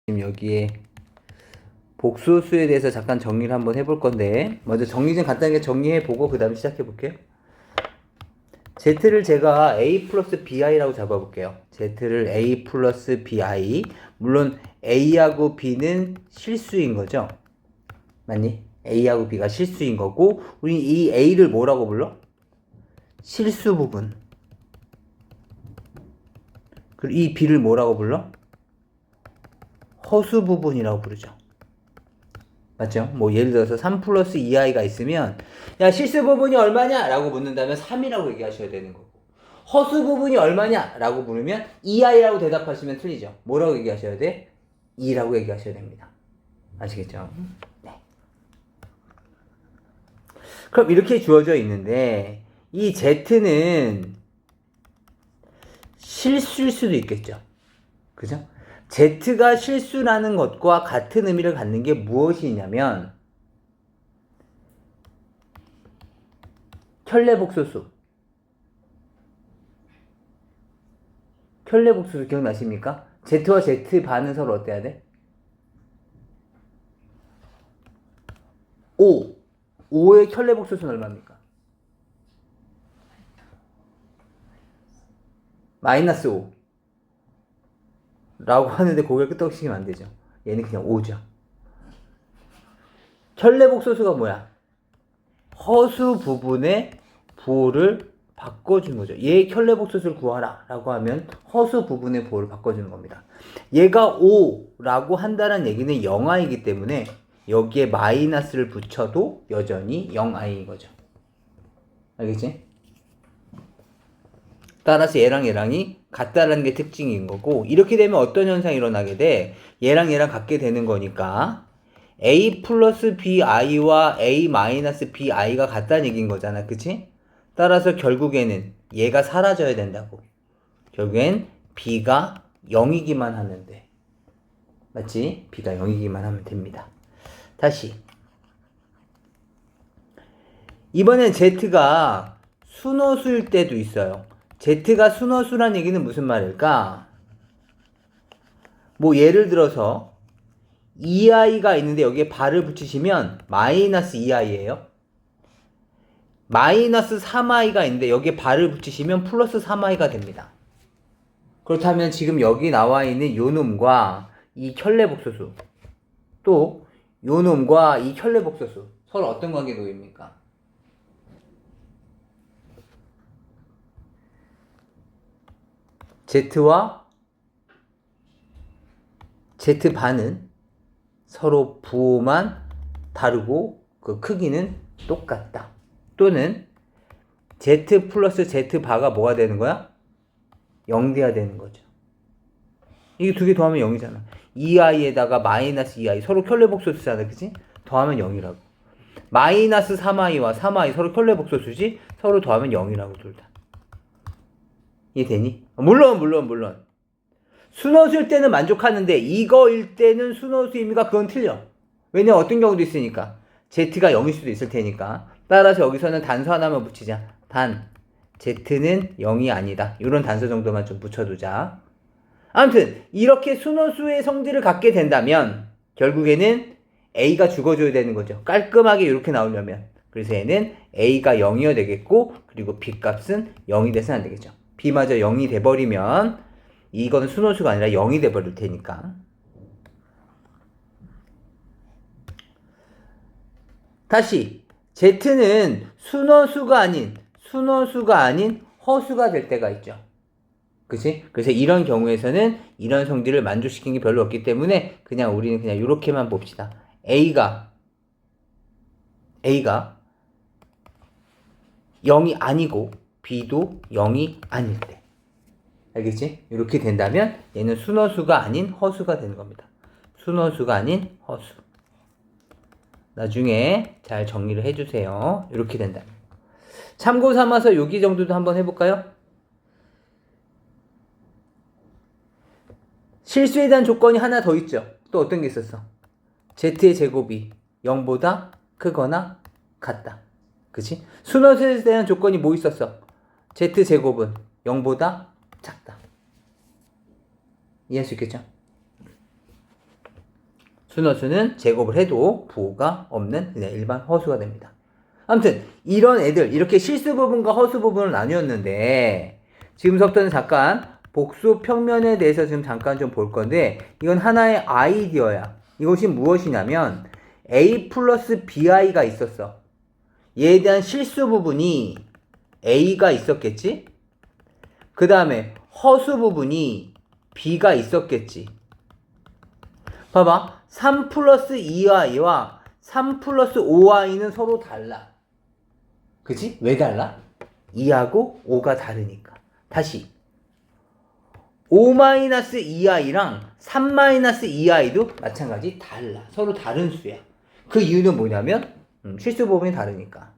지금 여기에 복소수에 대해서 잠깐 정리를 한번 해볼 건데, 먼저 정리 좀 간단하게 정리해보고 그 다음에 시작해볼게요. Z를 제가 A 플러스 BI라고 잡아볼게요. Z를 A 플러스 BI. 물론 A하고 B는 실수인 거죠. 맞니? A하고 B가 실수인 거고, 우리 이 A를 뭐라고 불러? 실수 부분. 그리고 이 B를 뭐라고 불러? 허수 부분이라고 부르죠. 맞죠? 뭐 예를 들어서 3 플러스 2i가 있으면 야 실수 부분이 얼마냐? 라고 묻는다면 3이라고 얘기하셔야 되는 거고, 허수 부분이 얼마냐? 라고 물으면 2i라고 대답하시면 틀리죠. 뭐라고 얘기하셔야 돼? 2라고 얘기하셔야 됩니다. 아시겠죠? 네. 그럼 이렇게 주어져 있는데 이 Z는 실수일 수도 있겠죠. 그죠? Z가 실수라는 것과 같은 의미를 갖는 게 무엇이냐면 켤레복소수. 켤레복소수 기억나십니까? Z와 Z 반은 서로 어때야 돼? 5. 5의 켤레복소수는 얼마입니까? 마이너스 5. 라고 하는데 고개를 끄덕이시면 안 되죠. 얘는 그냥 5죠. 켤레복소수가 뭐야? 허수 부분의 부호를 바꿔주는 거죠. 얘 켤레복소수를 구하라 라고 하면 허수 부분의 부호를 바꿔주는 겁니다. 얘가 5라고 한다는 얘기는 0i이기 때문에 여기에 마이너스를 붙여도 여전히 0i인 거죠. 알겠지? 따라서 얘랑 얘랑이 같다라는 게 특징인 거고, 이렇게 되면 어떤 현상이 일어나게 돼? 얘랑 얘랑 같게 되는 거니까 A 플러스 BI와 A 마이너스 BI가 같다는 얘기인 거잖아. 그치? 따라서 결국에는 얘가 사라져야 된다고. 결국엔 B가 0이기만 하는데. 맞지? B가 0이기만 하면 됩니다. 다시. 이번엔 Z가 순호수일 때도 있어요. Z가 순호수란 얘기는 무슨 말일까? 뭐 예를 들어서 2i가 있는데 여기에 발을 붙이시면 마이너스 2i예요. 마이너스 3i가 있는데 여기에 발을 붙이시면 플러스 3i가 됩니다. 그렇다면 지금 여기 나와 있는 요 놈과 이 켤레복소수, 또 요 놈과 이 켤레복소수 서로 어떤 관계에 놓입니까? Z와 Z반은 서로 부호만 다르고 그 크기는 똑같다. 또는 Z 플러스 Z바가 뭐가 되는 거야? 0돼야 되는 거죠. 이게 두 개 더하면 0이잖아. 2i에다가 마이너스 2i 서로 켤레복소수잖아. 그치? 더하면 0이라고. 마이너스 3i와 3i 서로 켤레복소수지? 서로 더하면 0이라고 둘 다. 이해되니? 물론 순호수일 때는 만족하는데 이거일 때는 순호수입니까? 그건 틀려. 왜냐면 어떤 경우도 있으니까 Z가 0일 수도 있을 테니까. 따라서 여기서는 단수 하나만 붙이자. 단 Z는 0이 아니다. 이런 단서 정도만 좀 붙여두자. 아무튼 이렇게 순호수의 성질을 갖게 된다면 결국에는 A가 죽어줘야 되는 거죠. 깔끔하게 이렇게 나오려면. 그래서 얘는 A가 0이어야 되겠고, 그리고 B 값은 0이 돼서는 안 되겠죠. B마저 0이 돼버리면 이거는 순호수가 아니라 0이 돼버릴 테니까. 다시 Z는 순호수가 아닌 허수가 될 때가 있죠. 그치? 그래서 이런 경우에서는 이런 성질을 만족시킨 게 별로 없기 때문에 그냥 우리는 그냥 이렇게만 봅시다. A가 0이 아니고 B도 0이 아닐 때. 알겠지? 이렇게 된다면 얘는 순호수가 아닌 허수가 되는 겁니다. 순호수가 아닌 허수. 나중에 잘 정리를 해주세요. 이렇게 된다면. 참고 삼아서 여기 정도도 한번 해볼까요? 실수에 대한 조건이 하나 더 있죠. 또 어떤 게 있었어? Z의 제곱이 0보다 크거나 같다. 그치? 순호수에 대한 조건이 뭐 있었어? Z제곱은 0보다 작다. 이해할 수 있겠죠? 순허수는 제곱을 해도 부호가 없는 그냥 일반 허수가 됩니다. 아무튼 이런 애들 이렇게 실수 부분과 허수 부분을 나뉘었는데 지금부터는 잠깐 복수 평면에 대해서 지금 잠깐 좀 볼 건데 이건 하나의 아이디어야. 이것이 무엇이냐면 a 플러스 bi가 있었어. 얘에 대한 실수 부분이 a가 있었겠지? 그 다음에 허수 부분이 b가 있었겠지. 봐봐. 3 플러스 2y와 3 플러스 5y는 서로 달라. 그치? 왜 달라? 2하고 5가 다르니까. 다시 5-2i랑 3-2i도 마찬가지 달라. 서로 다른 수야. 그 이유는 뭐냐면 실수 부분이 다르니까.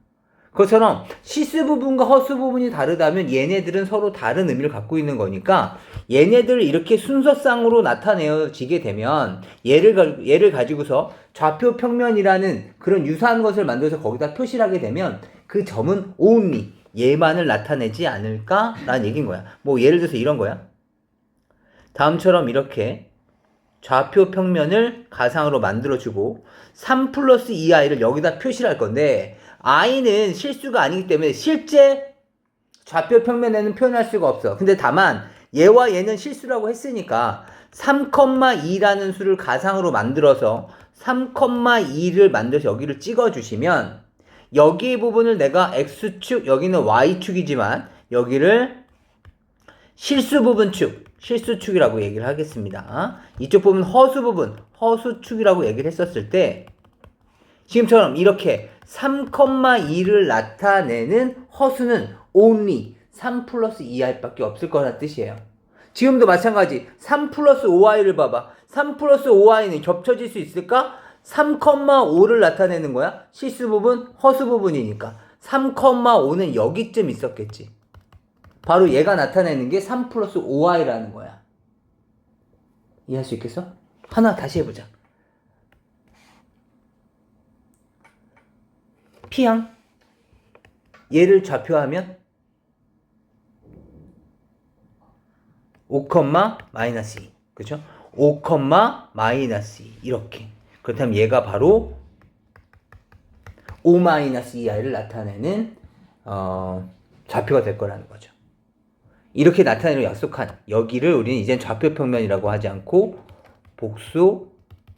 그것처럼 실수 부분과 허수 부분이 다르다면 얘네들은 서로 다른 의미를 갖고 있는 거니까 얘네들을 이렇게 순서상으로 나타내어지게 되면 얘를 가지고서 좌표 평면이라는 그런 유사한 것을 만들어서 거기다 표시를 하게 되면 그 점은 only 얘만을 나타내지 않을까라는 얘기인 거야. 뭐 예를 들어서 이런 거야. 다음처럼 이렇게 좌표 평면을 가상으로 만들어주고 3 플러스 2i를 여기다 표시를 할 건데 i는 실수가 아니기 때문에 실제 좌표 평면에는 표현할 수가 없어. 근데 다만 얘와 얘는 실수라고 했으니까 3,2라는 수를 가상으로 만들어서 3,2를 만들어서 여기를 찍어주시면 여기 부분을 내가 X축, 여기는 Y축이지만 여기를 실수 부분 축, 실수축이라고 얘기를 하겠습니다. 이쪽 부분 허수 부분, 허수축이라고 얘기를 했었을 때 지금처럼 이렇게 3,2를 나타내는 허수는 only 3 플러스 2i 밖에 없을 거란 뜻이에요. 지금도 마찬가지 3 플러스 5i를 봐봐. 3 플러스 5i는 겹쳐질 수 있을까? 3,5를 나타내는 거야. 실수 부분, 허수 부분이니까 3,5는 여기쯤 있었겠지. 바로 얘가 나타내는 게 3 플러스 5i라는 거야. 이해할 수 있겠어? 하나 다시 해보자. P양 얘를 좌표하면 5, 마이너스 2 그죠? 5, 마이너스 2 이렇게. 그렇다면 얘가 바로 5 마이너스 2i를 나타내는 좌표가 될 거라는 거죠. 이렇게 나타내는 약속한 여기를 우리는 이젠 좌표 평면이라고 하지 않고 복수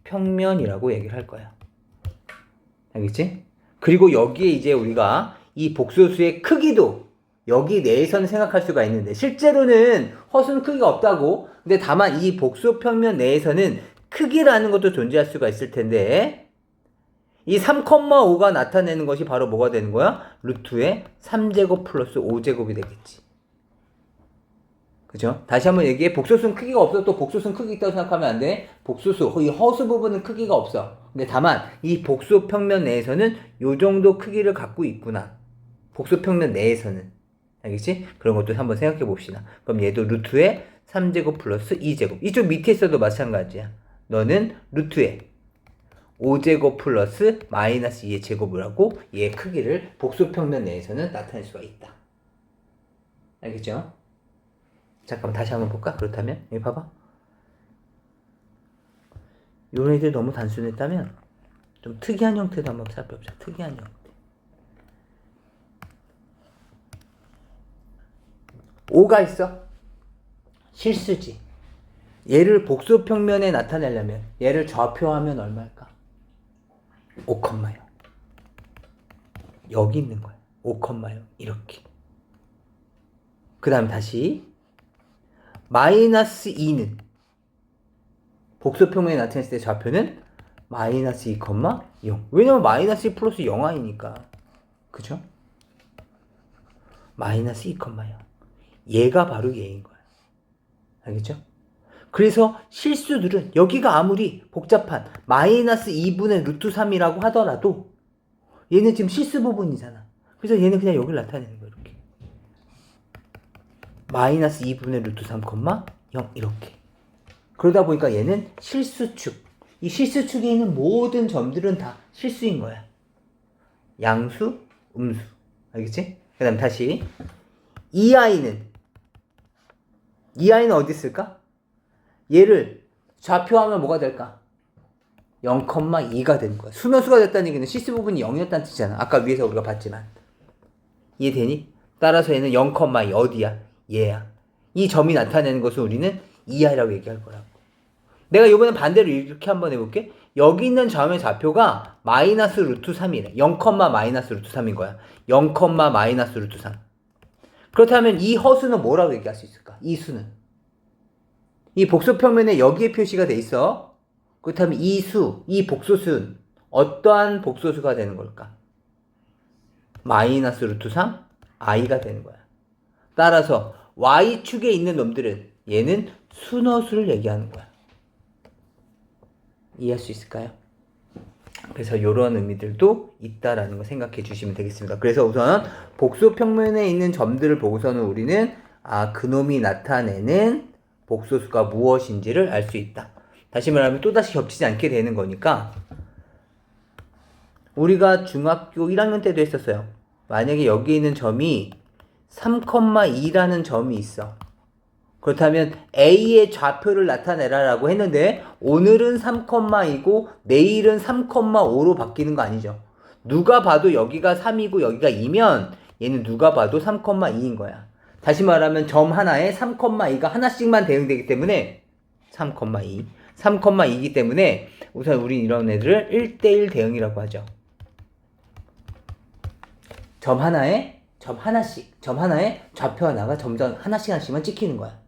평면이라고 얘기를 할 거야. 알겠지? 그리고 여기에 이제 우리가 이 복소수의 크기도 여기 내에서는 생각할 수가 있는데 실제로는 허수는 크기가 없다고. 근데 다만 이 복수 평면 내에서는 크기라는 것도 존재할 수가 있을 텐데 이 3,5가 나타내는 것이 바로 뭐가 되는 거야? 루트의 3제곱 플러스 5제곱이 되겠지. 그죠? 다시 한번 얘기해. 복소수는 크기가 없어. 또 복소수는 크기 있다고 생각하면 안 돼. 복소수, 이 허수 부분은 크기가 없어. 근데 다만 이 복수 평면 내에서는 요 정도 크기를 갖고 있구나. 복수 평면 내에서는. 알겠지? 그런 것도 한번 생각해 봅시다. 그럼 얘도 루트의 3제곱 플러스 2제곱. 이쪽 밑에 있어도 마찬가지야. 너는 루트의 5제곱 플러스 마이너스 2의 제곱을 하고 얘의 크기를 복수 평면 내에서는 나타낼 수가 있다. 알겠죠? 잠깐만 다시 한번 볼까? 그렇다면 여기 봐봐. 요런 애들 너무 단순했다면 좀 특이한 형태도 한번 살펴보자. 특이한 형태. 5가 있어. 실수지. 얘를 복수 평면에 나타내려면 얘를 좌표하면 얼마일까? 5,0 여기 있는 거야. 5,0 이렇게. 그 다음 다시 마이너스 2는 복수 평면에 나타냈을 때 좌표는 마이너스 2,0. 왜냐면 마이너스 2 플러스 0i니까. 그죠? 마이너스 2,0. 얘가 바로 얘인 거야. 알겠죠? 그래서 실수들은 여기가 아무리 복잡한 마이너스 2분의 루트 3이라고 하더라도 얘는 지금 실수 부분이잖아. 그래서 얘는 그냥 여기를 나타내는 거야. 이렇게. 마이너스 2분의 루트 3, 0 이렇게. 그러다 보니까 얘는 실수축. 이 실수축에 있는 모든 점들은 다 실수인 거야. 양수, 음수. 알겠지? 그 다음 다시 2i는 어디 있을까? 얘를 좌표하면 뭐가 될까? 0,2가 되는 거야. 순호수가 됐다는 얘기는 시스 부분이 0이었다는 뜻이잖아. 아까 위에서 우리가 봤지만. 이해되니? 따라서 얘는 0,2 어디야? 얘야. 이 점이 나타내는 것을 우리는 이하라고 얘기할 거라고. 내가 이번엔 반대로 이렇게 한번 해볼게. 여기 있는 점의 좌표가 마이너스 루트 3이래. 0, 마이너스 루트 3인 거야. 0, 마이너스 루트 3. 그렇다면 이 허수는 뭐라고 얘기할 수 있을까? 이 수는. 이 복소평면에 여기에 표시가 돼 있어. 그렇다면 이 수, 이 복소수는 어떠한 복소수가 되는 걸까? 마이너스 루트 3, i가 되는 거야. 따라서 y축에 있는 놈들은 얘는 순허수를 얘기하는 거야. 이해할 수 있을까요? 그래서 이런 의미들도 있다라는 거 생각해 주시면 되겠습니다. 그래서 우선 복소평면에 있는 점들을 보고서는 우리는 그놈이 나타내는 복소수가 무엇인지를 알 수 있다. 다시 말하면 또다시 겹치지 않게 되는 거니까 우리가 중학교 1학년 때도 했었어요. 만약에 여기 있는 점이 3,2라는 점이 있어. 그렇다면 A의 좌표를 나타내라라고 했는데 오늘은 3,2고 내일은 3,5로 바뀌는 거 아니죠. 누가 봐도 여기가 3이고 여기가 2면 얘는 누가 봐도 3,2인 거야. 다시 말하면 점 하나에 3,2가 하나씩만 대응되기 때문에 3,2. 3,2이기 때문에 우선 우린 이런 애들을 1대1 대응이라고 하죠. 점 하나에 좌표 하나가 점점 하나씩만 찍히는 거야.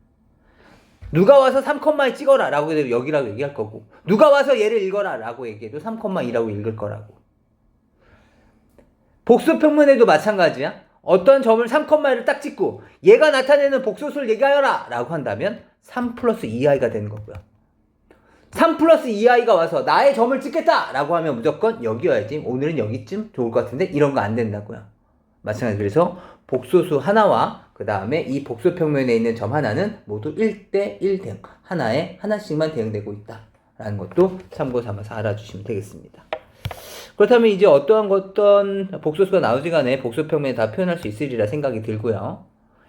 누가 와서 3,2 찍어라 라고 해도 여기라고 얘기할 거고 누가 와서 얘를 읽어라 라고 얘기해도 3,2라고 읽을 거라고. 복소평면에도 마찬가지야. 어떤 점을 3,1을 딱 찍고 얘가 나타내는 복소수를 얘기하여라 라고 한다면 3 플러스 2i가 되는 거고요. 3 플러스 2i가 와서 나의 점을 찍겠다 라고 하면 무조건 여기여야지. 오늘은 여기쯤 좋을 것 같은데 이런 거 안 된다고요. 마찬가지로 그래서 복소수 하나와 그 다음에 이 복소평면에 있는 점 하나는 모두 1대1 대응. 하나에 하나씩만 대응되고 있다 라는 것도 참고 삼아서 알아주시면 되겠습니다. 그렇다면 이제 어떤 복소수가 나오지 간에 복소평면에 다 표현할 수 있으리라 생각이 들고요.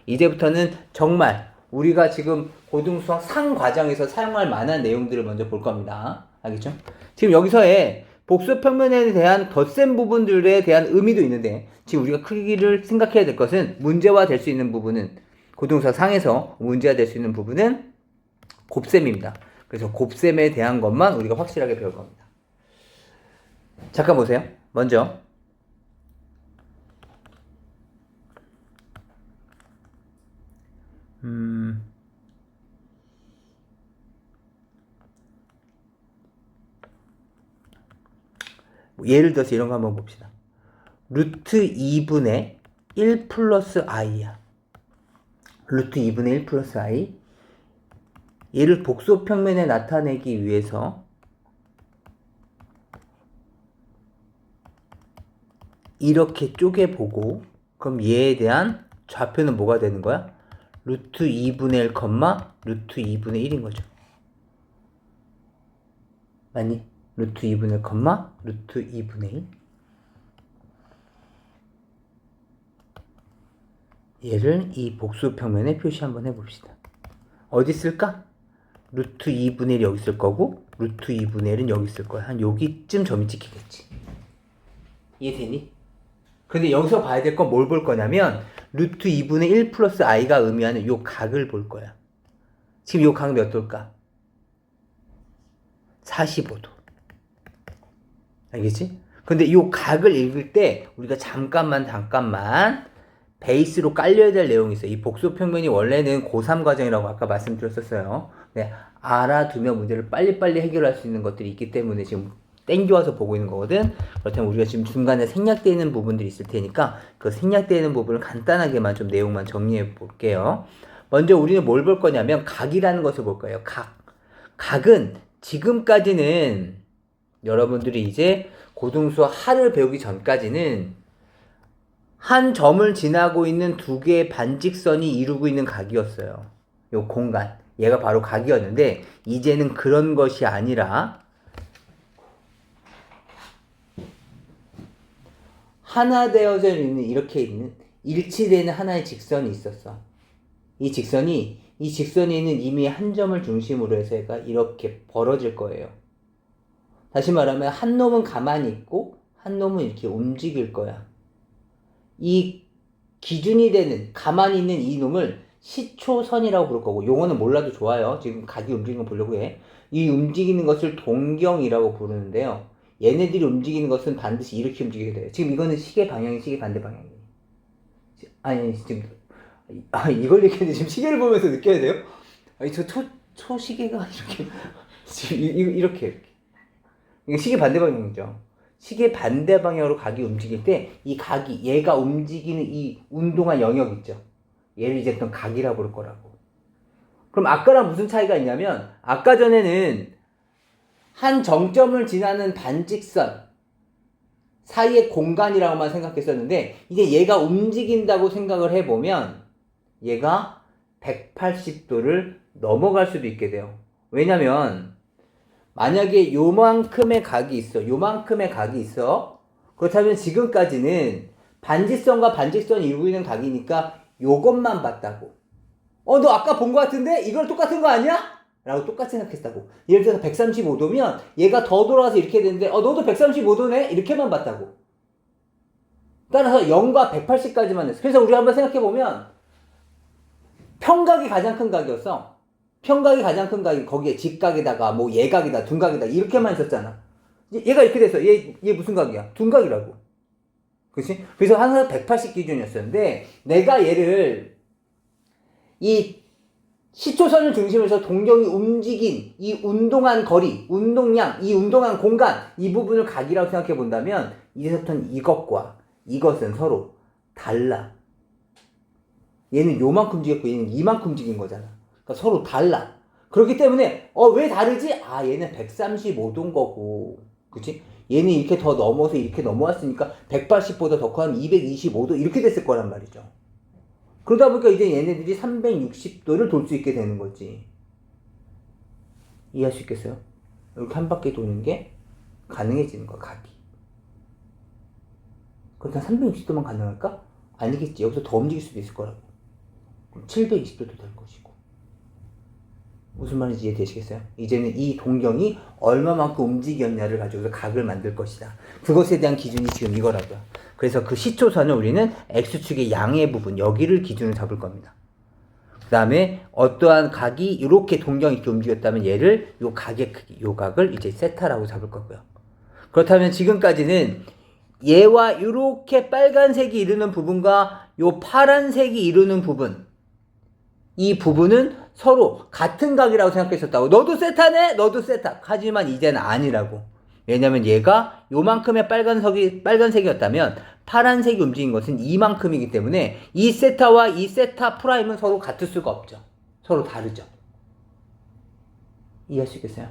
이제부터는 정말 우리가 지금 고등수학 상과정에서 사용할 만한 내용들을 먼저 볼 겁니다. 알겠죠? 지금 여기서의 복소평면에 대한 덧셈 부분들에 대한 의미도 있는데 지금 우리가 크기를 생각해야 될 것은 문제화 될 수 있는 부분은 고등수학 상에서 문제화 될 수 있는 부분은 곱셈입니다. 그래서 곱셈에 대한 것만 우리가 확실하게 배울 겁니다. 잠깐 보세요. 먼저 예를 들어서 이런 거 한번 봅시다. 루트 2분의 1 플러스 i야. 루트 2분의 1 플러스 i. 얘를 복소평면에 나타내기 위해서 이렇게 쪼개보고 그럼 얘에 대한 좌표는 뭐가 되는 거야? 루트 2분의 1, 루트 2분의 1인 거죠. 맞니? 루트 2분의 1, 루트 2분의 1. 얘를 이 복수평면에 표시 한번 해봅시다. 어디 쓸까? 루트 2분의 1이 여기 있을 거고 루트 2분의 1은 여기 있을 거야. 한 여기쯤 점이 찍히겠지. 이해되니? 근데 여기서 봐야 될 건 뭘 볼 거냐면 루트 2분의 1 플러스 i가 의미하는 요 각을 볼 거야. 지금 요 각 몇 도일까? 45도. 알겠지? 근데 요 각을 읽을 때 우리가 잠깐만 베이스로 깔려야 될 내용이 있어요. 이 복소평면이 원래는 고3 과정이라고 아까 말씀드렸었어요. 네, 알아두면 문제를 빨리빨리 해결할 수 있는 것들이 있기 때문에 지금 땡겨와서 보고 있는 거거든. 그렇다면 우리가 지금 중간에 생략되어 있는 부분들이 있을 테니까 그 생략되어 있는 부분을 간단하게만 좀 내용만 정리해 볼게요. 먼저 우리는 뭘 볼 거냐면 각이라는 것을 볼 거예요. 각은 지금까지는 여러분들이 이제 고등수학 하를 배우기 전까지는 한 점을 지나고 있는 두 개의 반직선이 이루고 있는 각이었어요. 요 공간. 얘가 바로 각이었는데 이제는 그런 것이 아니라 하나 되어져 있는 이렇게 있는 일치되는 하나의 직선이 있었어. 이 직선에 있는 이미 한 점을 중심으로 해서 얘가 이렇게 벌어질 거예요. 다시 말하면 한 놈은 가만히 있고 한 놈은 이렇게 움직일 거야. 이 기준이 되는 가만히 있는 이 놈을 시초선이라고 부를 거고, 용어는 몰라도 좋아요. 지금 각이 움직이는 거 보려고 해. 이 움직이는 것을 동경이라고 부르는데요. 얘네들이 움직이는 것은 반드시 이렇게 움직이게 돼요. 지금 이거는 시계 방향이 시계 반대 방향이에요. 아니 지금 이걸 얘기했는데 지금 시계를 보면서 느껴야 돼요? 아니 저 초시계가 이렇게 지금 이렇게 이게 시계 반대 방향이죠. 시계 반대 방향으로 각이 움직일 때 이 각이 얘가 움직이는 이 운동한 영역 있죠. 얘를 이제 또 각이라고 부를 거라고. 그럼 아까랑 무슨 차이가 있냐면 아까 전에는 한 정점을 지나는 반직선 사이의 공간이라고만 생각했었는데 이제 얘가 움직인다고 생각을 해보면 얘가 180도를 넘어갈 수도 있게 돼요. 왜냐면 만약에 요만큼의 각이 있어. 요만큼의 각이 있어. 그렇다면 지금까지는 반직선과 반직선이 이루고 있는 각이니까 요것만 봤다고. 너 아까 본 것 같은데? 이걸 똑같은 거 아니야? 라고 똑같이 생각했다고. 예를 들어서 135도면 얘가 더 돌아가서 이렇게 되는데 너도 135도네? 이렇게만 봤다고. 따라서 0과 180까지만 했어. 그래서 우리가 한번 생각해보면 평각이 가장 큰 각이었어. 평각이 가장 큰 각이 거기에 직각에다가 뭐 예각이다 둔각이다 이렇게만 있었잖아. 얘가 이렇게 됐어. 얘 무슨 각이야? 둔각이라고. 그치? 그래서 항상 180 기준이었었는데 내가 얘를 이 시초선을 중심으로 해서 동경이 움직인 이 운동한 거리, 운동량, 이 운동한 공간 이 부분을 각이라고 생각해 본다면 이제부터는 이것과 이것은 서로 달라. 얘는 요만큼 움직였고 얘는 이만큼 움직인 거잖아. 그러니까 서로 달라. 그렇기 때문에 왜 다르지? 얘는 135도인 거고, 그치? 얘는 이렇게 더 넘어서 이렇게 넘어왔으니까 180보다 더 커 한 225도 이렇게 됐을 거란 말이죠. 그러다 보니까 이제 얘네들이 360도를 돌 수 있게 되는 거지. 이해할 수 있겠어요? 이렇게 한 바퀴 도는 게 가능해지는 거야, 각이. 그렇다면 360도만 가능할까? 아니겠지. 여기서 더 움직일 수도 있을 거라고. 그럼 720도도 될 것이고. 무슨 말인지 이해되시겠어요? 이제는 이 동경이 얼마만큼 움직였냐를 가지고서 각을 만들 것이다. 그것에 대한 기준이 지금 이거라고요. 그래서 그 시초선을 우리는 X축의 양의 부분, 여기를 기준으로 잡을 겁니다. 그 다음에 어떠한 각이 이렇게 동경이 이렇게 움직였다면 얘를 요 각의 크기, 요 각을 이제 세타라고 잡을 거고요. 그렇다면 지금까지는 얘와 이렇게 빨간색이 이루는 부분과 요 파란색이 이루는 부분, 이 부분은 서로 같은 각이라고 생각했었다고. 너도 세타네? 너도 세타. 하지만 이제는 아니라고. 왜냐면 얘가 요만큼의 빨간색이었다면 파란색이 움직인 것은 이만큼이기 때문에 이 세타와 이 세타 프라임은 서로 같을 수가 없죠. 서로 다르죠. 이해할 수 있겠어요?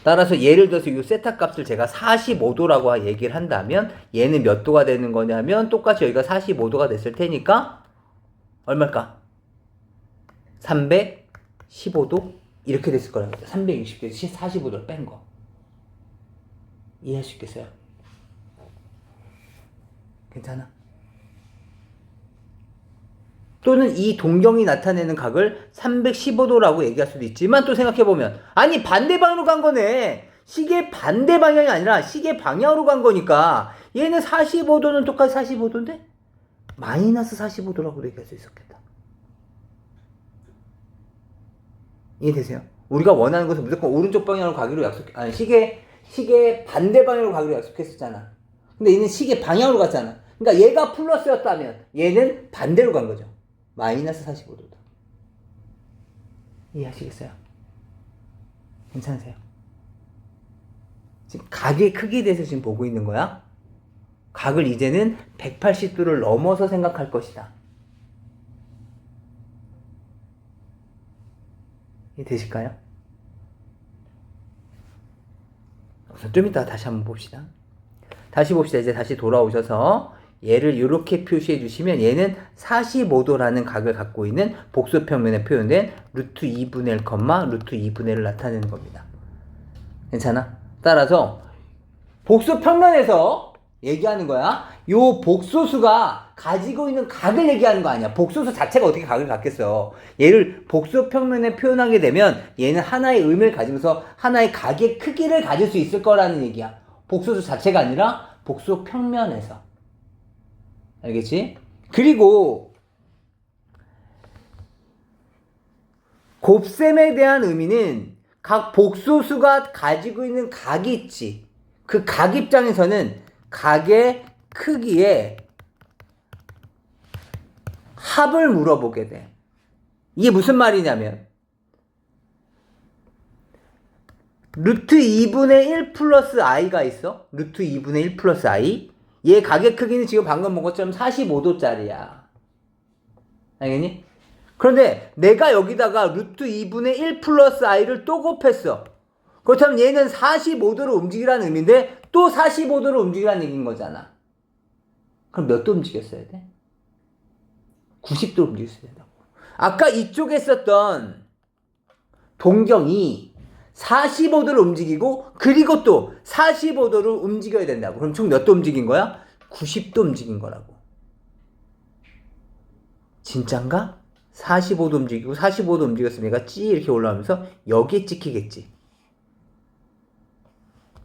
따라서 예를 들어서 이 세타 값을 제가 45도라고 얘기를 한다면 얘는 몇 도가 되는 거냐면 똑같이 여기가 45도가 됐을 테니까 얼마일까? 315도? 이렇게 됐을 거라고. 360도에서 45도를 뺀 거. 이해할 수 있겠어요? 괜찮아? 또는 이 동경이 나타내는 각을 315도라고 얘기할 수도 있지만 또 생각해보면 아니 반대 방향으로 간 거네. 시계 반대 방향이 아니라 시계 방향으로 간 거니까 얘는 45도는 똑같이 45도인데 마이너스 45도라고 얘기할 수 있었겠다. 이해되세요? 우리가 원하는 것은 무조건 오른쪽 방향으로 가기로 시계 반대 방향으로 가기로 약속했었잖아. 근데 얘는 시계 방향으로 갔잖아. 그러니까 얘가 플러스였다면 얘는 반대로 간 거죠. 마이너스 45도다. 이해하시겠어요? 괜찮으세요? 지금 각의 크기에 대해서 지금 보고 있는 거야. 각을 이제는 180도를 넘어서 생각할 것이다. 되실까요? 좀 이따 다시 한번 봅시다. 다시 봅시다. 이제 다시 돌아오셔서 얘를 이렇게 표시해 주시면 얘는 45도라는 각을 갖고 있는 복소평면에 표현된 루트 2분의 1, 루트 2분의 1을 나타내는 겁니다. 괜찮아? 따라서 복소평면에서 얘기하는 거야. 요 복소수가 가지고 있는 각을 얘기하는 거 아니야. 복소수 자체가 어떻게 각을 갖겠어. 얘를 복소 평면에 표현하게 되면 얘는 하나의 의미를 가지면서 하나의 각의 크기를 가질 수 있을 거라는 얘기야. 복소수 자체가 아니라 복소 평면에서. 알겠지? 그리고 곱셈에 대한 의미는 각 복소수가 가지고 있는 각이 있지. 그 각 입장에서는 각의 크기에 합을 물어보게 돼. 이게 무슨 말이냐면 루트 2분의 1 플러스 i가 있어. 루트 2분의 1 플러스 i. 얘 각의 크기는 지금 방금 본 것처럼 45도짜리야. 알겠니? 그런데 내가 여기다가 루트 2분의 1 플러스 i를 또 곱했어. 그렇다면 얘는 45도로 움직이라는 의미인데 또 45도로 움직이라는 얘기인 거잖아. 그럼 몇 도 움직였어야 돼? 90도 움직였어야 된다고. 아까 이쪽에 썼던 동경이 45도를 움직이고 그리고 또 45도를 움직여야 된다고. 그럼 총 몇 도 움직인 거야? 90도 움직인 거라고. 진짠가? 45도 움직이고 45도 움직였으면 얘가 찌 이렇게 올라오면서 여기에 찍히겠지.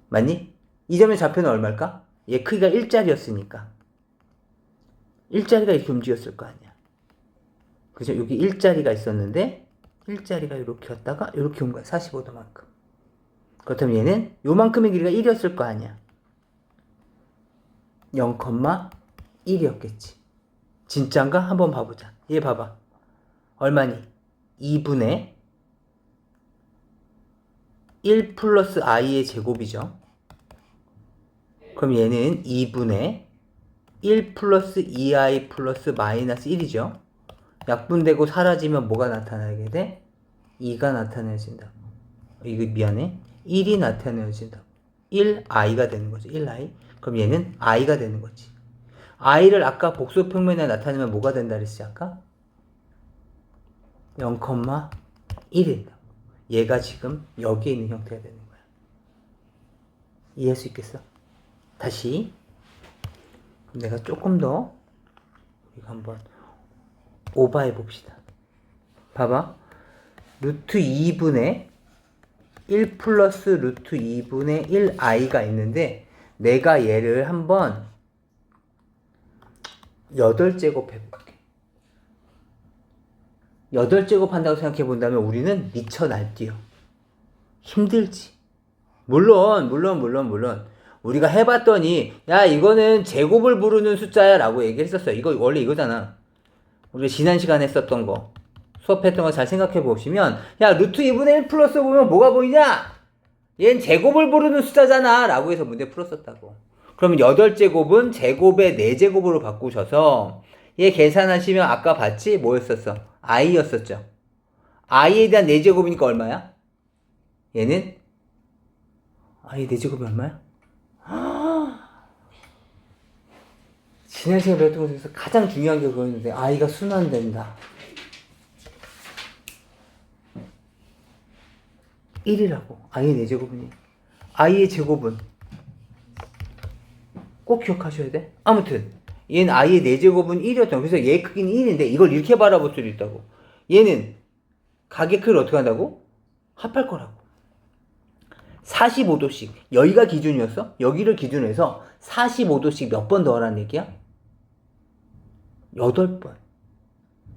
맞니? 이 점의 좌표는 얼마일까? 얘 크기가 1짜리였으니까 1짜리가 이렇게 움직였을 거 아니야. 그죠? 여기 1짜리가 있었는데 1짜리가 이렇게 왔다가 이렇게 온 거야. 45도만큼. 그렇다면 얘는 요만큼의 길이가 1이었을 거 아니야. 0,1이었겠지. 진짠가? 한번 봐보자. 얘 봐봐. 얼마니? 2분의 1 플러스 i의 제곱이죠. 그럼 얘는 2분의 1 플러스 2i 플러스 마이너스 1이죠. 약분되고 사라지면 뭐가 나타나게 돼? 2가 나타내진다. 이거 미안해. 1이 나타내진다. 1i가 되는 거지. 1i. 그럼 얘는 i가 되는 거지. i를 아까 복수 평면에 나타내면 뭐가 된다 그랬지 아까? 0,1이 된다. 얘가 지금 여기에 있는 형태가 되는 거야. 이해할 수 있겠어? 다시 내가 조금 더 이거 한번 오버해 봅시다. 봐봐. 루트 2분의 1 플러스 루트 2분의 1i가 있는데 내가 얘를 한번 8제곱 해볼게. 8제곱 한다고 생각해 본다면 우리는 미쳐 날뛰어. 힘들지. 물론 우리가 해봤더니 야 이거는 제곱을 부르는 숫자야 라고 얘기했었어. 이거 원래 이거잖아. 우리가 지난 시간에 했었던 거 수업했던 거 잘 생각해 보시면 야 루트 2분의 1 플러스 보면 뭐가 보이냐? 얘는 제곱을 부르는 숫자잖아 라고 해서 문제 풀었었다고. 그러면 8제곱은 제곱의 4제곱으로 바꾸셔서 얘 계산하시면 아까 봤지? 뭐였었어? i였었죠. i에 대한 4제곱이니까 얼마야? 얘는 i 4제곱이 얼마야? 지난 시간에 배웠던 것 중에서 가장 중요한 게 그거였는데 i가 순환된다. 1이라고. i의 4제곱이니. i의 제곱은 꼭 기억하셔야 돼. 아무튼 얘는 i의 4제곱은 1이었던 그래서 얘 크기는 1인데 이걸 이렇게 바라볼 수도 있다고. 얘는 각의 크기를 어떻게 한다고? 합할 거라고. 45도씩. 여기가 기준이었어? 여기를 기준으로 해서 45도씩 몇 번 더하라는 얘기야? 8번.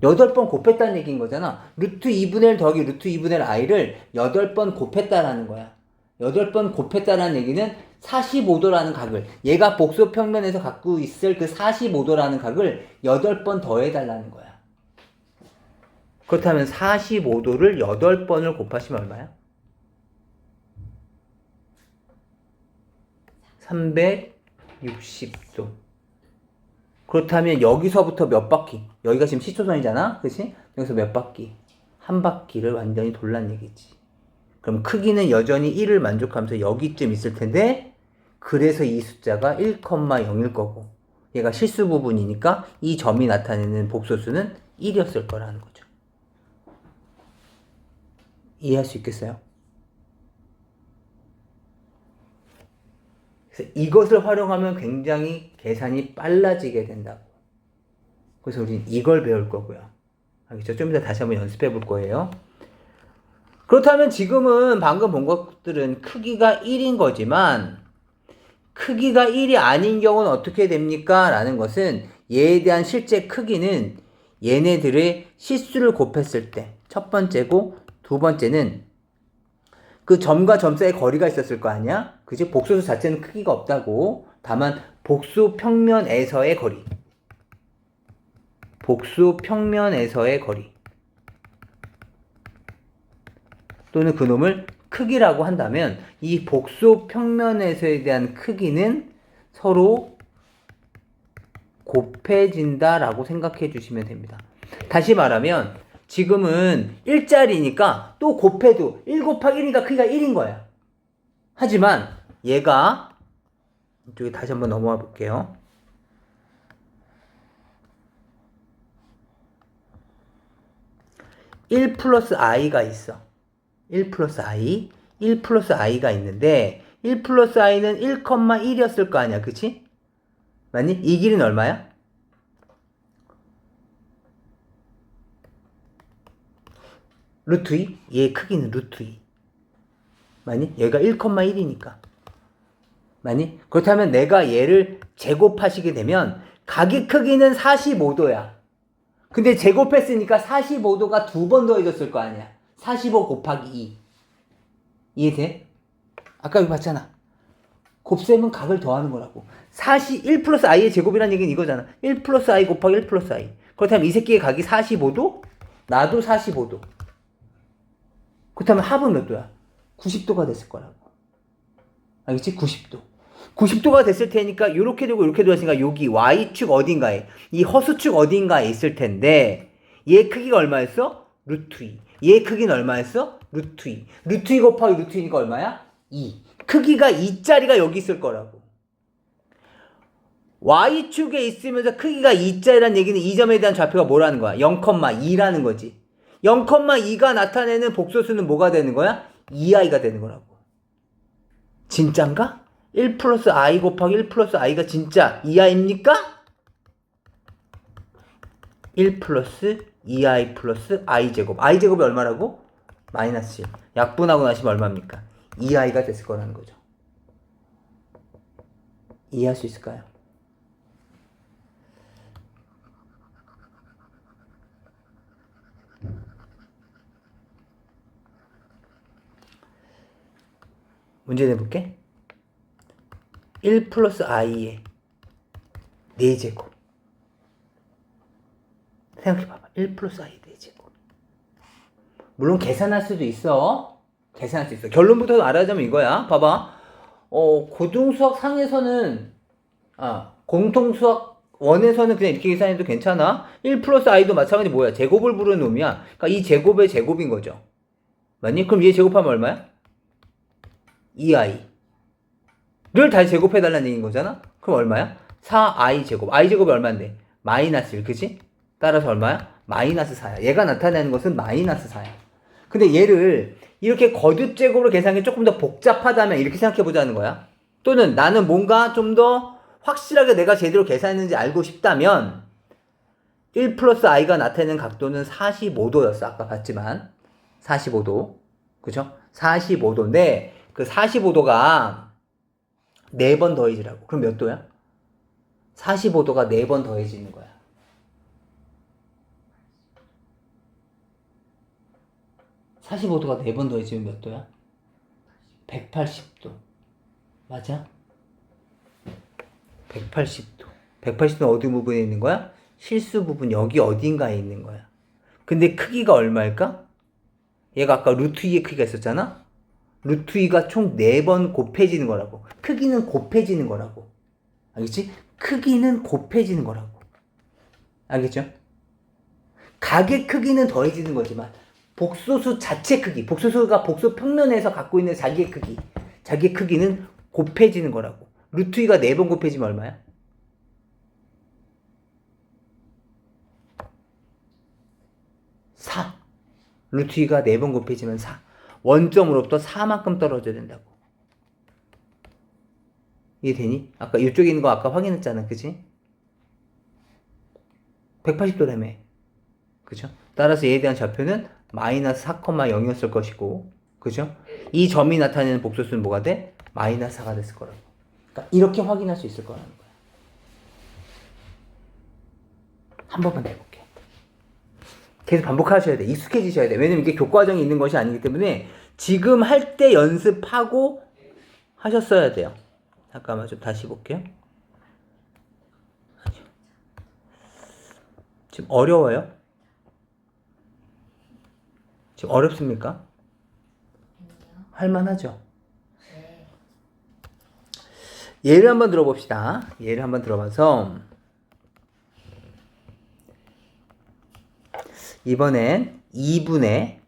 8번 곱했다는 얘기인 거잖아. 루트 2분의 1 더하기 루트 2분의 1 i를 8번 곱했다라는 거야. 8번 곱했다라는 얘기는 45도라는 각을, 얘가 복수 평면에서 갖고 있을 그 45도라는 각을 8번 더해달라는 거야. 그렇다면 45도를 8번을 곱하시면 얼마야? 360도. 그렇다면 여기서부터 몇 바퀴? 여기가 지금 시초선이잖아? 그치? 여기서 몇 바퀴? 한 바퀴를 완전히 돌란 얘기지. 그럼 크기는 여전히 1을 만족하면서 여기쯤 있을 텐데 그래서 이 숫자가 1,0일 거고 얘가 실수 부분이니까 이 점이 나타내는 복소수는 1이었을 거라는 거죠. 이해할 수 있겠어요? 그래서 이것을 활용하면 굉장히 계산이 빨라지게 된다고. 그래서 우리는 이걸 배울 거고요. 알겠죠? 좀 이따 다시 한번 연습해 볼 거예요. 그렇다면 지금은 방금 본 것들은 크기가 1인 거지만 크기가 1이 아닌 경우는 어떻게 됩니까? 라는 것은 얘에 대한 실제 크기는 얘네들의 실수를 곱했을 때 첫 번째고 두 번째는 그 점과 점 사이에 거리가 있었을 거 아니야? 그지? 복소수 자체는 크기가 없다고. 다만 복수 평면에서의 거리. 복수 평면에서의 거리. 또는 그놈을 크기라고 한다면 이 복수 평면에서에 대한 크기는 서로 곱해진다라고 생각해 주시면 됩니다. 다시 말하면 지금은 1짜리니까 또 곱해도 1 곱하기 1이니까 크기가 1인 거야. 하지만 얘가 이쪽에 다시 한번 넘어와 볼게요. 1 플러스 i가 있어. 1 플러스 i, 1 플러스 i가 있는데 1 플러스 i는 1,1이었을 거 아니야. 그치? 맞니? 이 길이는 얼마야? 루트 2? 얘의 크기는 루트 2. 맞니? 얘가 1,1이니까. 맞니? 그렇다면 내가 얘를 제곱하시게 되면 각의 크기는 45도야. 근데 제곱했으니까 45도가 두 번 더해졌을 거 아니야. 45 곱하기 2. 이해돼? 아까 여기 봤잖아. 곱셈은 각을 더하는 거라고. 1 플러스 i의 제곱이라는 얘기는 이거잖아. 1 플러스 i 곱하기 1 플러스 i. 그렇다면 이 새끼의 각이 45도? 나도 45도. 그렇다면 합은 몇 도야? 90도가 됐을 거라고. 알겠지? 90도. 90도가 됐을 테니까 이렇게 되고 이렇게 되었으니까 여기 y축 어딘가에 이 허수축 어딘가에 있을 텐데 얘 크기가 얼마였어? 루트 2. 얘 크기는 얼마였어? 루트 2. 루트 2 곱하기 루트 2니까 얼마야? 2. 크기가 2짜리가 여기 있을 거라고. y축에 있으면서 크기가 2짜리라는 얘기는 이 점에 대한 좌표가 뭐라는 거야? 0,2라는 거지. 0,2가 나타내는 복소수는 뭐가 되는 거야? 2i가 되는 거라고. 진짠가? 1 플러스 i 곱하기 1 플러스 i가 진짜 2i입니까? 1 플러스 2i 플러스 i제곱. i제곱이 얼마라고? 마이너스 1. 약분하고 나시면 얼마입니까? 2i가 됐을 거라는 거죠. 이해할 수 있을까요? 문제 내볼게. 1 플러스 i의 4제곱. 생각해봐봐. 1 플러스 i 4제곱. 물론 계산할 수도 있어. 계산할 수 있어. 결론부터 알아자면 이거야. 봐봐. 고등수학 상에서는, 공통수학 원에서는 그냥 이렇게 계산해도 괜찮아. 1 플러스 i도 마찬가지 뭐야? 제곱을 부르는 놈이야. 그러니까 이 제곱의 제곱인 거죠. 맞니? 그럼 얘 제곱하면 얼마야? 2i. 를 다시 제곱해달라는 얘기인 거잖아? 그럼 얼마야? 4i 제곱. i 제곱이 얼마인데? 마이너스 1, 그치? 따라서 얼마야? 마이너스 4야. 얘가 나타내는 것은 마이너스 4야. 근데 얘를 이렇게 거듭 제곱으로 계산하기 조금 더 복잡하다면 이렇게 생각해보자는 거야. 또는 나는 뭔가 좀 더 확실하게 내가 제대로 계산했는지 알고 싶다면 1 플러스 i가 나타내는 각도는 45도였어. 아까 봤지만 45도. 그죠? 45도인데 그 45도가 4번 더해지라고. 그럼 몇 도야? 45도가 4번 더해지는 거야. 45도가 4번 더해지면 몇 도야? 180도. 맞아? 180도. 180도는 어디 부분에 있는 거야? 실수 부분 여기 어딘가에 있는 거야. 근데 크기가 얼마일까? 얘가 아까 루트 2의 크기가 있었잖아? 루트 2가 총 4번 곱해지는 거라고. 크기는 곱해지는 거라고. 알겠지? 크기는 곱해지는 거라고. 알겠죠? 각의 크기는 더해지는 거지만 복소수 자체 크기, 복소수가 복소 평면에서 갖고 있는 자기의 크기는 곱해지는 거라고. 루트 2가 4번 곱해지면 얼마야? 4. 루트 2가 4번 곱해지면 4. 원점으로부터 4만큼 떨어져야 된다고. 이해되니? 아까 이쪽에 있는 거 아까 확인했잖아. 그치? 180도라며. 그죠? 따라서 얘에 대한 좌표는 마이너스 4,0이었을 것이고, 그죠? 이 점이 나타내는 복소수는 뭐가 돼? 마이너스 4가 됐을 거라고. 그러니까 이렇게 확인할 수 있을 거라는 거야. 한 번만 더 해볼게. 계속 반복하셔야 돼. 익숙해지셔야 돼. 왜냐면 이게 교과정이 있는 것이 아니기 때문에 지금 할 때 연습하고 하셨어야 돼요. 잠깐만 좀 다시 볼게요. 지금 어려워요? 지금 어렵습니까? 할만하죠? 예를 한번 들어봅시다. 예를 한번 들어봐서 이번엔 2분의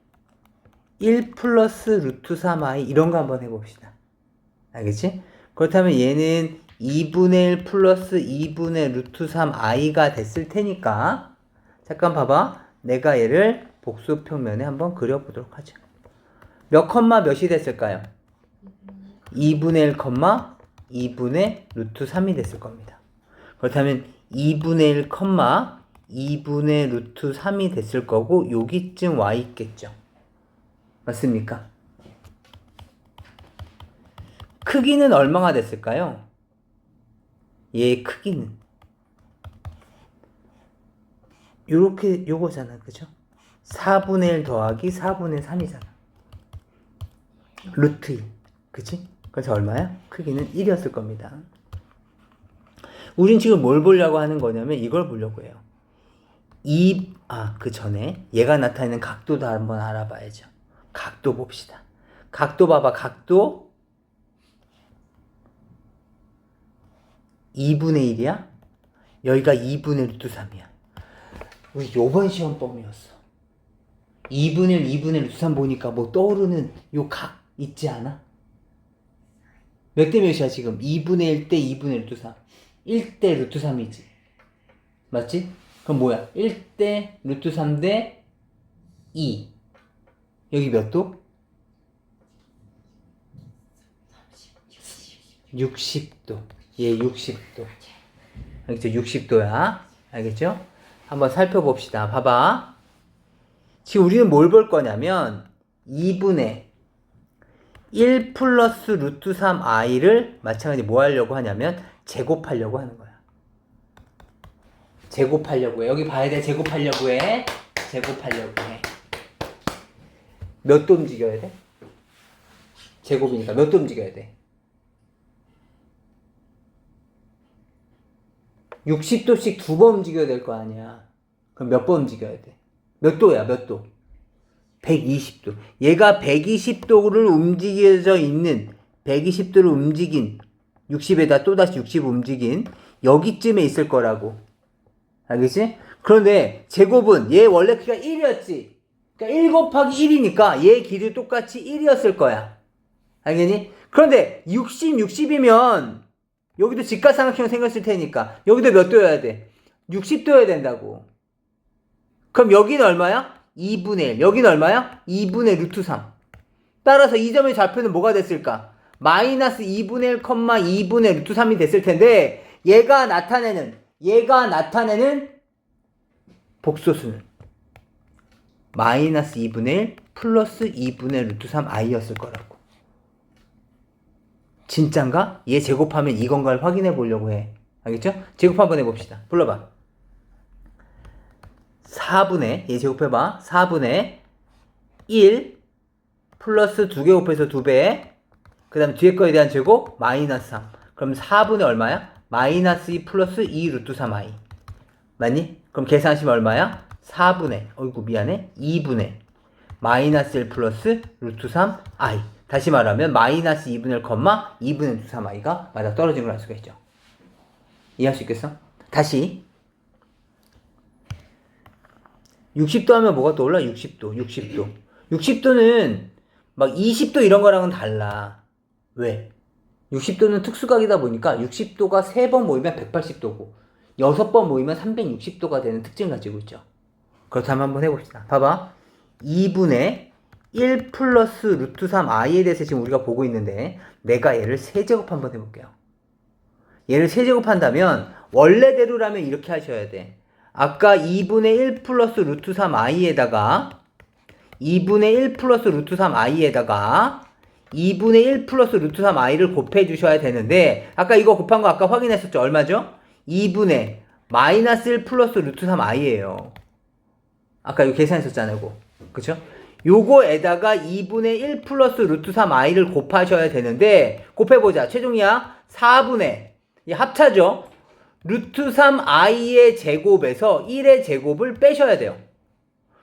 1 플러스 루트 3i 이런 거 한번 해봅시다. 알겠지? 그렇다면 얘는 2분의 1 플러스 2분의 루트 3i가 됐을 테니까 잠깐 봐봐. 내가 얘를 복수평면에 한번 그려보도록 하죠. 몇 컴마 몇이 됐을까요? 2분의 1 컴마 2분의 루트 3이 됐을 겁니다. 그렇다면 2분의 1 컴마 2분의 루트 3이 됐을 거고 여기쯤 와 있겠죠. 맞습니까? 크기는 얼마가 됐을까요? 얘의 크기는 요렇게 요거잖아. 그죠? 4분의 1 더하기 4분의 3이잖아. 루트 1. 그치? 그래서 얼마야? 크기는 1이었을 겁니다. 우린 지금 뭘 보려고 하는 거냐면 이걸 보려고 해요. 그 전에 얘가 나타내는 각도도 한번 알아봐야죠. 각도 봅시다. 각도 봐봐. 각도 2분의 1이야? 여기가 2분의 루트 3이야. 우리 요번 시험 범위였어. 2분의 1, 2분의 루트 3 보니까 뭐 떠오르는 요 각 있지 않아? 몇 대 몇이야 지금? 2분의 1 대 2분의 루트 3. 1 대 루트 3이지. 맞지? 그럼 뭐야? 1 대 루트 3 대 2. 여기 몇 도? 60도. 얘 60도. 알겠죠? 60도야. 알겠죠? 한번 살펴봅시다. 봐봐. 지금 우리는 뭘 볼 거냐면 2분의 1 플러스 루트 3i를 마찬가지 뭐 하려고 하냐면 제곱하려고 하는 거야. 제곱하려고 해. 여기 봐야 돼. 제곱하려고 해. 제곱하려고 해. 몇 도 움직여야 돼? 제곱이니까 몇 도 움직여야 돼? 60도씩 2번 움직여야 될 거 아니야. 그럼 몇 번 움직여야 돼? 몇 도야? 몇 도? 120도. 얘가 120도를 움직여져 있는 120도를 움직인 60에다 또다시 60 움직인 여기쯤에 있을 거라고. 알겠지? 그런데 제곱은 얘 원래 크기가 1이었지. 그러니까 1 곱하기 1이니까 얘 길이 똑같이 1이었을 거야. 알겠니? 그런데 60, 60이면 여기도 직각삼각형 생겼을 테니까 여기도 몇 도여야 돼? 60도여야 된다고. 그럼 여기는 얼마야? 2분의 1. 여기는 얼마야? 2분의 루트 3. 따라서 이 점의 좌표는 뭐가 됐을까? 마이너스 2분의 1, 2분의 루트 3이 됐을 텐데 얘가 나타내는 복소수는 마이너스 2분의 1 플러스 2분의 루트 3i였을 거라고. 진짠가? 얘 제곱하면 이건가를 확인해 보려고 해. 알겠죠? 제곱 한번 해봅시다. 불러봐. 4분의, 얘 제곱해봐. 4분의 1 플러스 2개 곱해서 2배. 그 다음 뒤에 거에 대한 제곱 마이너스 3. 그럼 4분의 얼마야? 마이너스 2 플러스 2 루트 3i. 맞니? 그럼 계산하시면 얼마야? 4분의, 어이구 미안해. 2분의 마이너스 1 플러스 루트 3i. 다시 말하면 마이너스 2분의 1, 2분의 루트 3i가 맞아 떨어진 걸 알 수가 있죠. 이해할 수 있겠어? 다시 60도 하면 뭐가 떠올라? 60도. 60도는 막 20도 이런 거랑은 달라. 왜? 60도는 특수각이다 보니까 60도가 3번 모이면 180도고 6번 모이면 360도가 되는 특징을 가지고 있죠. 그렇다면 한번 해봅시다. 봐봐. 2분의 1 플러스 루트 3i에 대해서 지금 우리가 보고 있는데 내가 얘를 세제곱 한번 해볼게요. 얘를 세제곱한다면 원래대로라면 이렇게 하셔야 돼. 아까 2분의 1 플러스 루트 3i에다가 2분의 1 플러스 루트 3i에다가 2분의 1 플러스 루트 3i를 곱해 주셔야 되는데 아까 이거 곱한 거 아까 확인했었죠? 얼마죠? 2분의 마이너스 1 플러스 루트 3i예요. 아까 이거 계산했었잖아요. 이거. 그쵸? 요거에다가 2분의 1 플러스 루트 3i를 곱하셔야 되는데 곱해보자. 최종이야 4분의 이 합차죠? 루트 3i의 제곱에서 1의 제곱을 빼셔야 돼요.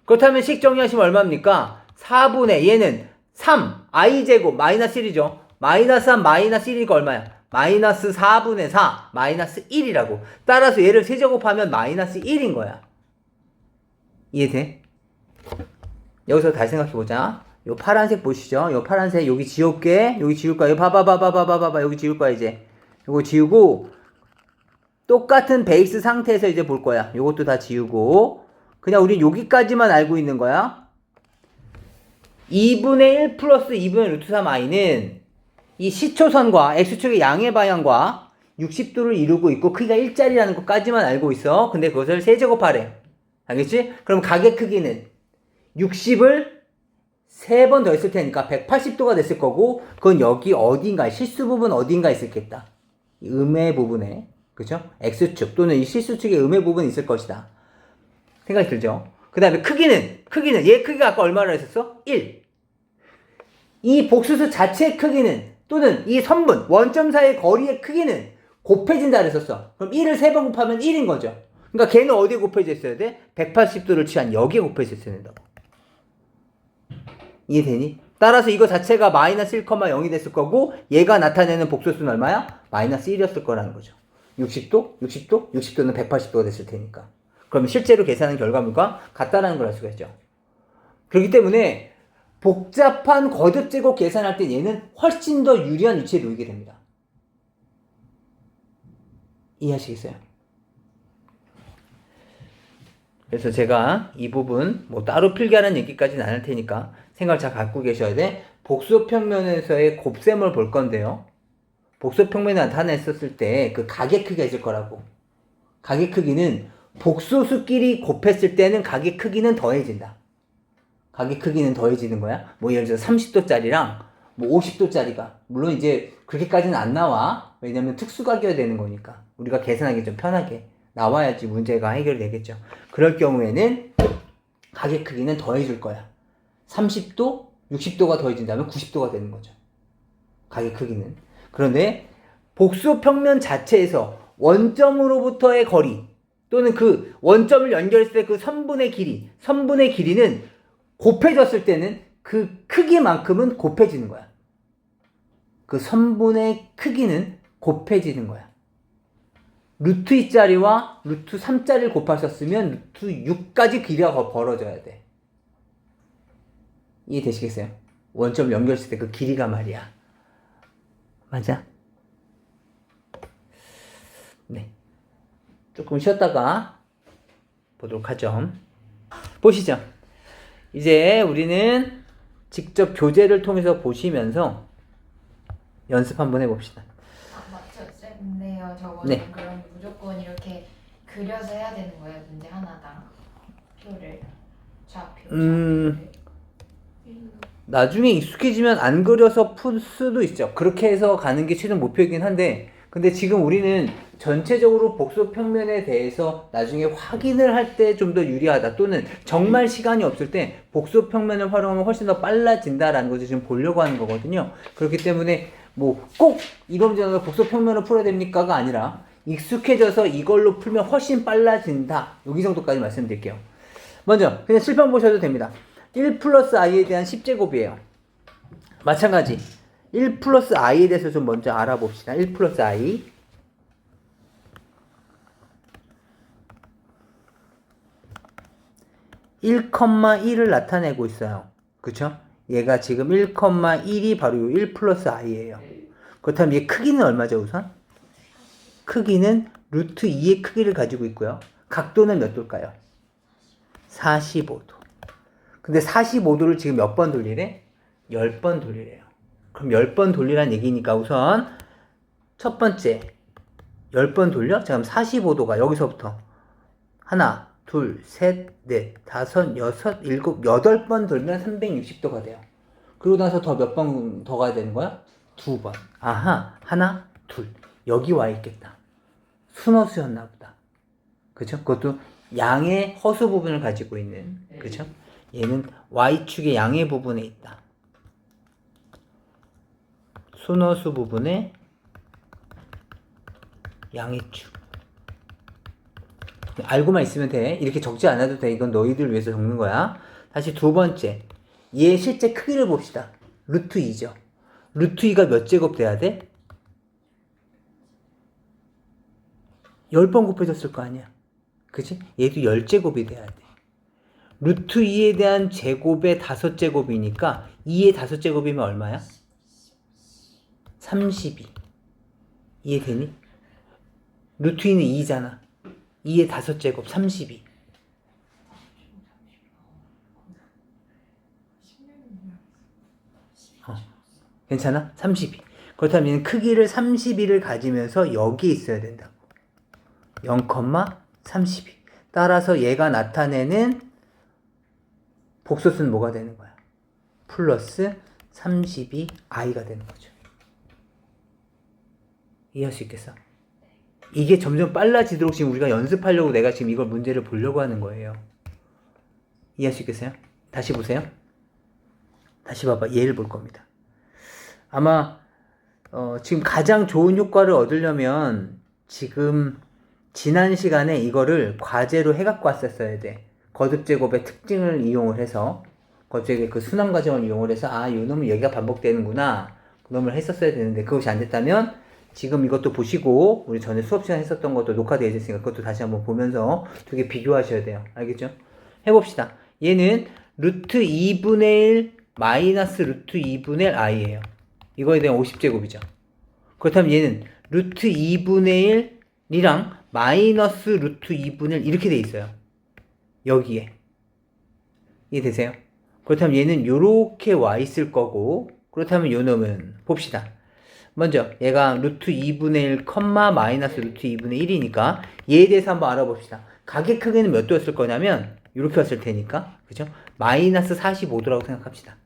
그렇다면 식 정리하시면 얼마입니까? 4분의 얘는 3 i 제곱 마이너스 1이죠. 마이너스 3 마이너스 1이니까 얼마야? 마이너스 4분의 4 마이너스 1이라고. 따라서 얘를 세제곱하면 마이너스 1인 거야. 이해돼? 여기서 다시 생각해보자. 요 파란색 보시죠? 요 파란색 여기 지울게. 여기 지울 거야. 봐봐. 여기 지울 거야 이제. 요거 지우고 똑같은 베이스 상태에서 이제 볼 거야. 요것도 다 지우고 그냥 우리 여기까지만 알고 있는 거야. 2분의 1 플러스 2분의 루트 3i는 이 시초선과 x축의 양의 방향과 60도를 이루고 있고 크기가 1짜리라는 것까지만 알고 있어. 근데 그것을 세제곱하래. 알겠지? 그럼 각의 크기는 60을 3번 더 했을 테니까 180도가 됐을 거고 그건 여기 어딘가 실수 부분 어딘가 있었겠다. 음의 부분에 그죠? x축 또는 이 실수축의 음의 부분이 있을 것이다. 생각이 들죠? 그 다음에 크기는 얘 크기가 아까 얼마나 했었어? 1. 이 복수수 자체의 크기는 또는 이 선분 원점 사이의 거리의 크기는 곱해진다 그랬었어. 그럼 1을 3번 곱하면 1인 거죠. 그러니까 걔는 어디에 곱해져 있어야 돼? 180도를 취한 여기에 곱해져 있어야 된다고. 이해되니? 따라서 이거 자체가 마이너스 1,0이 됐을 거고 얘가 나타내는 복소수는 얼마야? 마이너스 1이었을 거라는 거죠. 60도, 60도는 180도가 됐을 테니까. 그럼 실제로 계산한 결과물과 같다라는 걸 알 수가 있죠. 그렇기 때문에 복잡한 거듭 제곱 계산할 때 얘는 훨씬 더 유리한 위치에 놓이게 됩니다. 이해하시겠어요? 그래서 제가 이 부분 뭐 따로 필기하는 얘기까지는 안 할 테니까 생각을 잘 갖고 계셔야 돼. 복소평면에서의 곱셈을 볼 건데요. 복소평면에 나타냈었을 때 그 각의 크기가 있을 거라고. 각의 크기는 복소수끼리 곱했을 때는 각의 크기는 더해진다. 각의 크기는 더해지는 거야. 뭐 예를 들어서 30도짜리랑 뭐 50도짜리가 물론 이제 그렇게까지는 안 나와. 왜냐면 특수각이어야 되는 거니까. 우리가 계산하기 좀 편하게 나와야지 문제가 해결되겠죠. 그럴 경우에는 각의 크기는 더해줄 거야. 30도, 60도가 더해진다면 90도가 되는 거죠. 각의 크기는. 그런데 복소평면 자체에서 원점으로부터의 거리 또는 그 원점을 연결했을 때 그 선분의 길이는 곱해졌을 때는 그 크기만큼은 곱해지는 거야. 그 선분의 크기는 곱해지는 거야. 루트 2짜리와 루트 3짜리를 곱하셨으면 루트 6까지 길이가 벌어져야 돼. 이해되시겠어요? 원점 연결했을 때 그 길이가 말이야. 맞아? 네. 조금 쉬었다가 보도록 하죠. 보시죠. 이제 우리는 직접 교재를 통해서 보시면서 연습 한번 해봅시다. 맞죠, 쌤. 근데요, 저거는 네. 그럼 무조건 이렇게 그려서 해야 되는 거예요, 문제 하나당 표를, 좌표, 좌표를. 나중에 익숙해지면 안 그려서 풀 수도 있죠. 그렇게 해서 가는 게 최종 목표이긴 한데 근데 지금 우리는 전체적으로 복소평면에 대해서 나중에 확인을 할 때 좀 더 유리하다 또는 정말 시간이 없을 때 복소평면을 활용하면 훨씬 더 빨라진다라는 것을 지금 보려고 하는 거거든요. 그렇기 때문에 뭐 꼭 이거 문제는 복소평면을 풀어야 됩니까가 아니라 익숙해져서 이걸로 풀면 훨씬 빨라진다. 여기 정도까지 말씀드릴게요. 먼저 그냥 실편 보셔도 됩니다. 1 플러스 i에 대한 10제곱이에요. 마찬가지 1 플러스 i에 대해서 좀 먼저 알아봅시다. 1 플러스 i 1,1을 나타내고 있어요. 그쵸? 얘가 지금 1,1이 바로 1 플러스 i예요. 그렇다면 얘 크기는 얼마죠 우선? 크기는 루트 2의 크기를 가지고 있고요. 각도는 몇 도일까요? 45도. 근데 45도를 지금 몇 번 돌리래? 10번 돌리래요. 그럼 10번 돌리란 얘기니까 우선 첫 번째 10번 돌려? 자, 그럼 45도가 여기서부터 하나, 둘, 셋, 넷, 다섯, 여섯, 일곱, 8번 돌면 360도가 돼요. 그러고 나서 더 몇 번 더 가야 되는 거야? 2번. 아하, 하나, 둘. 여기 와 있겠다. 순허수였나 보다. 그죠? 그것도 양의 허수 부분을 가지고 있는. 그죠? 얘는 Y축의 양의 부분에 있다. 순허수 부분에 양의 축. 알고만 있으면 돼. 이렇게 적지 않아도 돼. 이건 너희들 위해서 적는 거야. 다시 두 번째. 얘 실제 크기를 봅시다. 루트 2죠. 루트 2가 몇 제곱 돼야 돼? 10번 곱해졌을 거 아니야. 그치? 얘도 10제곱이 돼야 돼. 루트 2에 대한 제곱의 5제곱이니까 2의 5제곱이면 얼마야? 32. 이해되니? 루트 2는 2잖아. 2의 5제곱 32. 괜찮아? 32. 그렇다면 얘는 크기를 32를 가지면서 여기 있어야 된다고. 0,32. 따라서 얘가 나타내는 복소수는 뭐가 되는 거야? 플러스 32i가 되는 거죠. 이해할 수 있겠어? 이게 점점 빨라지도록 지금 우리가 연습하려고 내가 지금 이걸 문제를 보려고 하는 거예요. 이해할 수 있겠어요? 다시 보세요. 다시 봐봐. 얘를 볼 겁니다. 아마 지금 가장 좋은 효과를 얻으려면 지금 지난 시간에 이거를 과제로 해갖고 왔었어야 돼. 거듭제곱의 특징을 이용을 해서 거듭제곱의 그 순환 과정을 이용을 해서 아, 요 놈은 여기가 반복되는구나. 그 놈을 했었어야 되는데 그것이 안 됐다면 지금 이것도 보시고 우리 전에 수업 시간에 했었던 것도 녹화되어 있으니까 그것도 다시 한번 보면서 두 개 비교하셔야 돼요. 알겠죠? 해봅시다. 얘는 루트 2분의 1 마이너스 루트 2분의 1 i예요. 이거에 대한 50제곱이죠. 그렇다면 얘는 루트 2분의 1이랑 마이너스 루트 2분의 1 이렇게 돼 있어요. 여기에. 이해되세요? 그렇다면 얘는 요렇게 와 있을 거고 그렇다면 요 놈은 봅시다. 먼저 얘가 루트 2분의 1, 마이너스 루트 2분의 1이니까 얘에 대해서 한번 알아봅시다. 각의 크기는 몇 도였을 거냐면 이렇게 왔을 테니까 그죠? 마이너스 45도라고 생각합시다.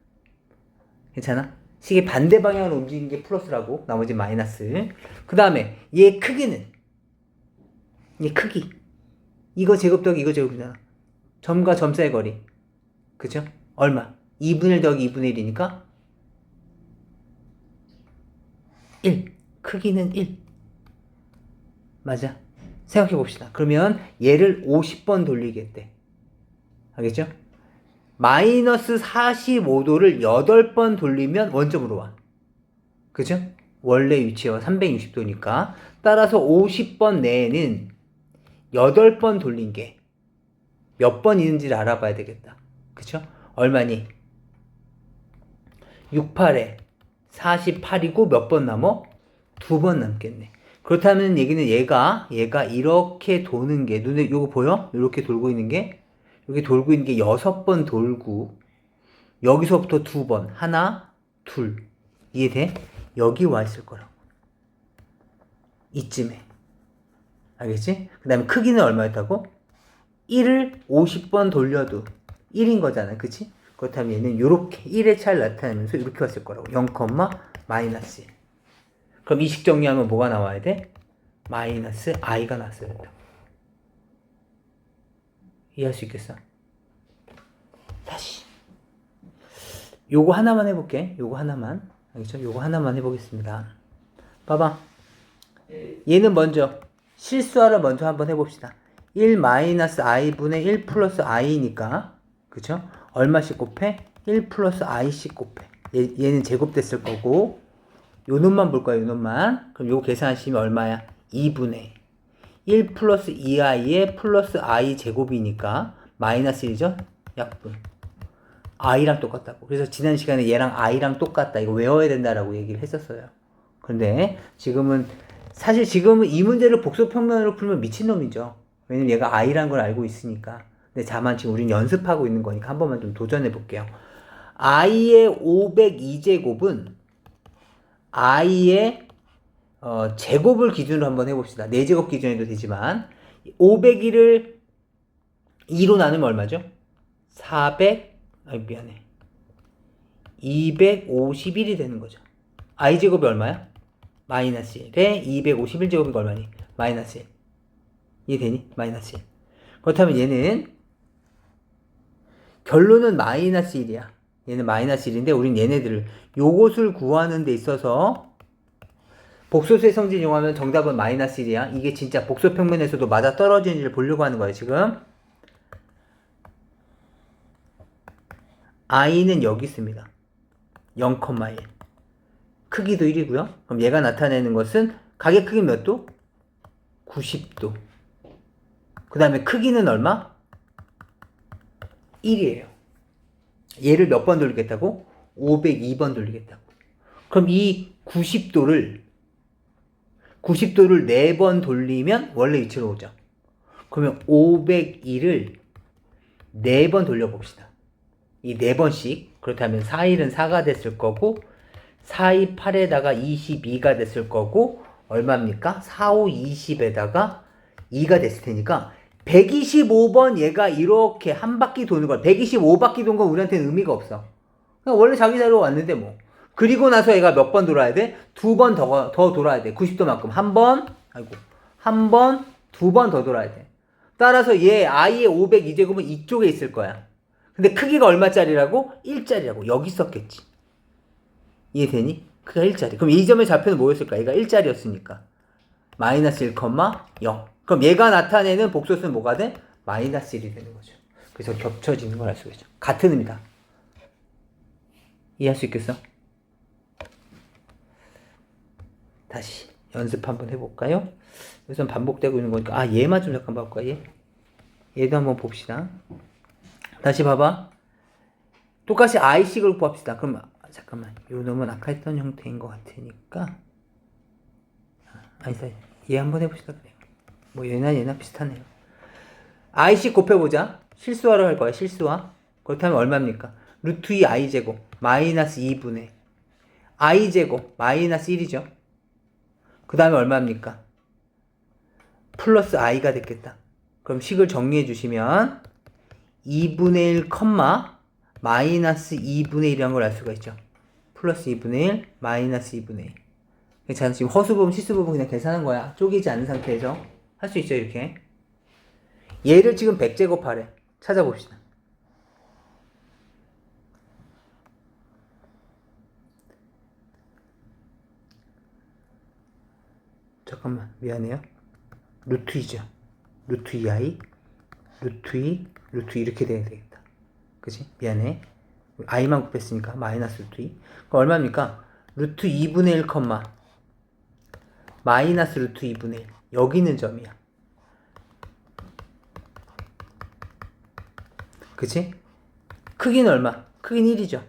괜찮아? 식의 반대 방향으로 움직이는 게 플러스라고 나머지 마이너스. 그 다음에 얘 크기는 얘 크기 이거 제곱 더하기 이거 제곱이잖아. 점과 점 사이의 거리 그죠? 얼마? 2분의 1 더하기 2분의 1이니까 1 크기는 1 맞아? 생각해 봅시다. 그러면 얘를 50번 돌리겠대. 알겠죠? 마이너스 45도를 8번 돌리면 원점으로 와. 그죠? 원래 위치와 360도니까. 따라서 50번 내에는 8번 돌린 게 몇 번 있는지를 알아봐야 되겠다. 그죠? 얼마니? 6, 8에 48이고 몇 번 남어? 2번 남겠네. 그렇다면 얘기는 얘가 이렇게 도는 게 눈에 요거 보여? 이렇게 돌고 있는 게 여기 돌고 있는 게 6번 돌고 여기서부터 2번 하나 둘 이해돼? 여기 와 있을 거라고. 이쯤에. 알겠지? 그 다음에 크기는 얼마였다고? 1을 50번 돌려도 1인 거잖아. 그치? 그렇다면 얘는 요렇게 1의 차이를 나타내면서 이렇게 왔을 거라고. 0, 마이너스 1. 그럼 이식 정리하면 뭐가 나와야 돼? 마이너스 i가 나왔어야 된다. 이해할 수 있겠어? 다시. 요거 하나만 해볼게. 요거 하나만. 알겠죠? 요거 하나만 해보겠습니다. 봐봐. 얘는 먼저 실수하를 먼저 한번 해봅시다. 1 마이너스 i분의 1 플러스 i니까 그쵸? 얼마씩 곱해? 1 플러스 i씩 곱해. 얘는 제곱됐을 거고 요 놈만 볼 거야. 요 놈만. 그럼 요거 계산하시면 얼마야? 2분의 1 플러스 2i의 플러스 i 제곱이니까 마이너스 1이죠? 약분. i랑 똑같다고. 그래서 지난 시간에 얘랑 i랑 똑같다. 이거 외워야 된다라고 얘기를 했었어요. 근데 사실 지금은 이 문제를 복수 평면으로 풀면 미친놈이죠. 왜냐면 얘가 i란 걸 알고 있으니까. 근데 다만 지금 우리는 연습하고 있는 거니까 한 번만 좀 도전해 볼게요. i의 502제곱은 i의 제곱을 기준으로 한번 해봅시다. 4제곱 기준에도 되지만 501을 2로 나누면 얼마죠? 251이 되는 거죠. i제곱이 얼마야? 마이너스 1에 251제곱이 얼마니? 마이너스 1. 이해되니? 마이너스 1. 그렇다면 얘는 결론은 마이너스 1이야. 얘는 마이너스 1인데 우린 얘네들을 요것을 구하는 데 있어서 복소수의 성질 이용하면 정답은 마이너스 1이야. 이게 진짜 복소 평면에서도 맞아 떨어지는지를 보려고 하는 거야 지금. i는 여기 있습니다. 0,1. 크기도 1이고요. 그럼 얘가 나타내는 것은 가게 크기 몇 도? 90도. 그 다음에 크기는 얼마? 1이에요. 얘를 몇 번 돌리겠다고? 502번 돌리겠다고. 그럼 이 90도를 4번 돌리면 원래 위치로 오죠. 그러면 501을 4번 돌려봅시다. 이 4번씩. 그렇다면 4일은 4가 됐을 거고 4, 2, 8에다가 22가 됐을 거고 얼마입니까? 4, 5, 20에다가 2가 됐을 테니까 125번 얘가 이렇게 한 바퀴 도는 걸 125바퀴 돈 건 우리한테는 의미가 없어. 그냥 원래 자기 자리로 왔는데 뭐. 그리고 나서 얘가 몇 번 돌아야 돼? 2번 더 돌아야 돼. 90도만큼. 한 번, 두 번 더 돌아야 돼. 따라서 얘 i의 502제곱은 이쪽에 있을 거야. 근데 크기가 얼마짜리라고? 1짜리라고. 여기 있었겠지. 이해되니? 크기가 1짜리. 그럼 이 점의 좌표는 뭐였을까? 얘가 1짜리였으니까. 마이너스 1,0. 그럼 얘가 나타내는 복소수는 뭐가 돼? 마이너스 1이 되는 거죠. 그래서 겹쳐지는 걸 알 수가 있죠. 같은 의미다. 이해할 수 있겠어? 다시 연습 한번 해볼까요? 우선 반복되고 있는 거니까 얘만 좀 잠깐 봐볼까? 얘도 한번 봅시다. 다시 봐봐. 똑같이 i식을 구합시다. 그럼 잠깐만 요 놈은 아까 했던 형태인 것 같으니까 얘 한번 해봅시다. 그래요. 뭐 얘나 비슷하네요. i식 곱해보자. 실수화로 할 거야. 실수화. 그렇다면 얼마입니까? 루트 2 i제곱 마이너스 2분의 i제곱 마이너스 1이죠. 그 다음에 얼마입니까? 플러스 i가 됐겠다. 그럼 식을 정리해 주시면 2분의 1, 마이너스 2분의 1이라는 걸 알 수가 있죠. 플러스 2분의 1, 마이너스 2분의 1. 괜찮아. 지금 허수 부분, 실수 부분 그냥 계산한 거야. 쪼개지 않은 상태에서 할 수 있죠. 이렇게. 얘를 지금 100제곱하래. 찾아봅시다. 잠깐만 미안해요. 루트 2죠. 루트 2i 루트 2 이렇게 돼야 되겠다. 그치? 미안해. i만 곱했으니까 마이너스 루트 2. 그럼 얼마입니까? 루트 2분의 1, 마이너스 루트 2분의 1. 여기는 점이야. 그치? 크기는 얼마? 크기는 1이죠.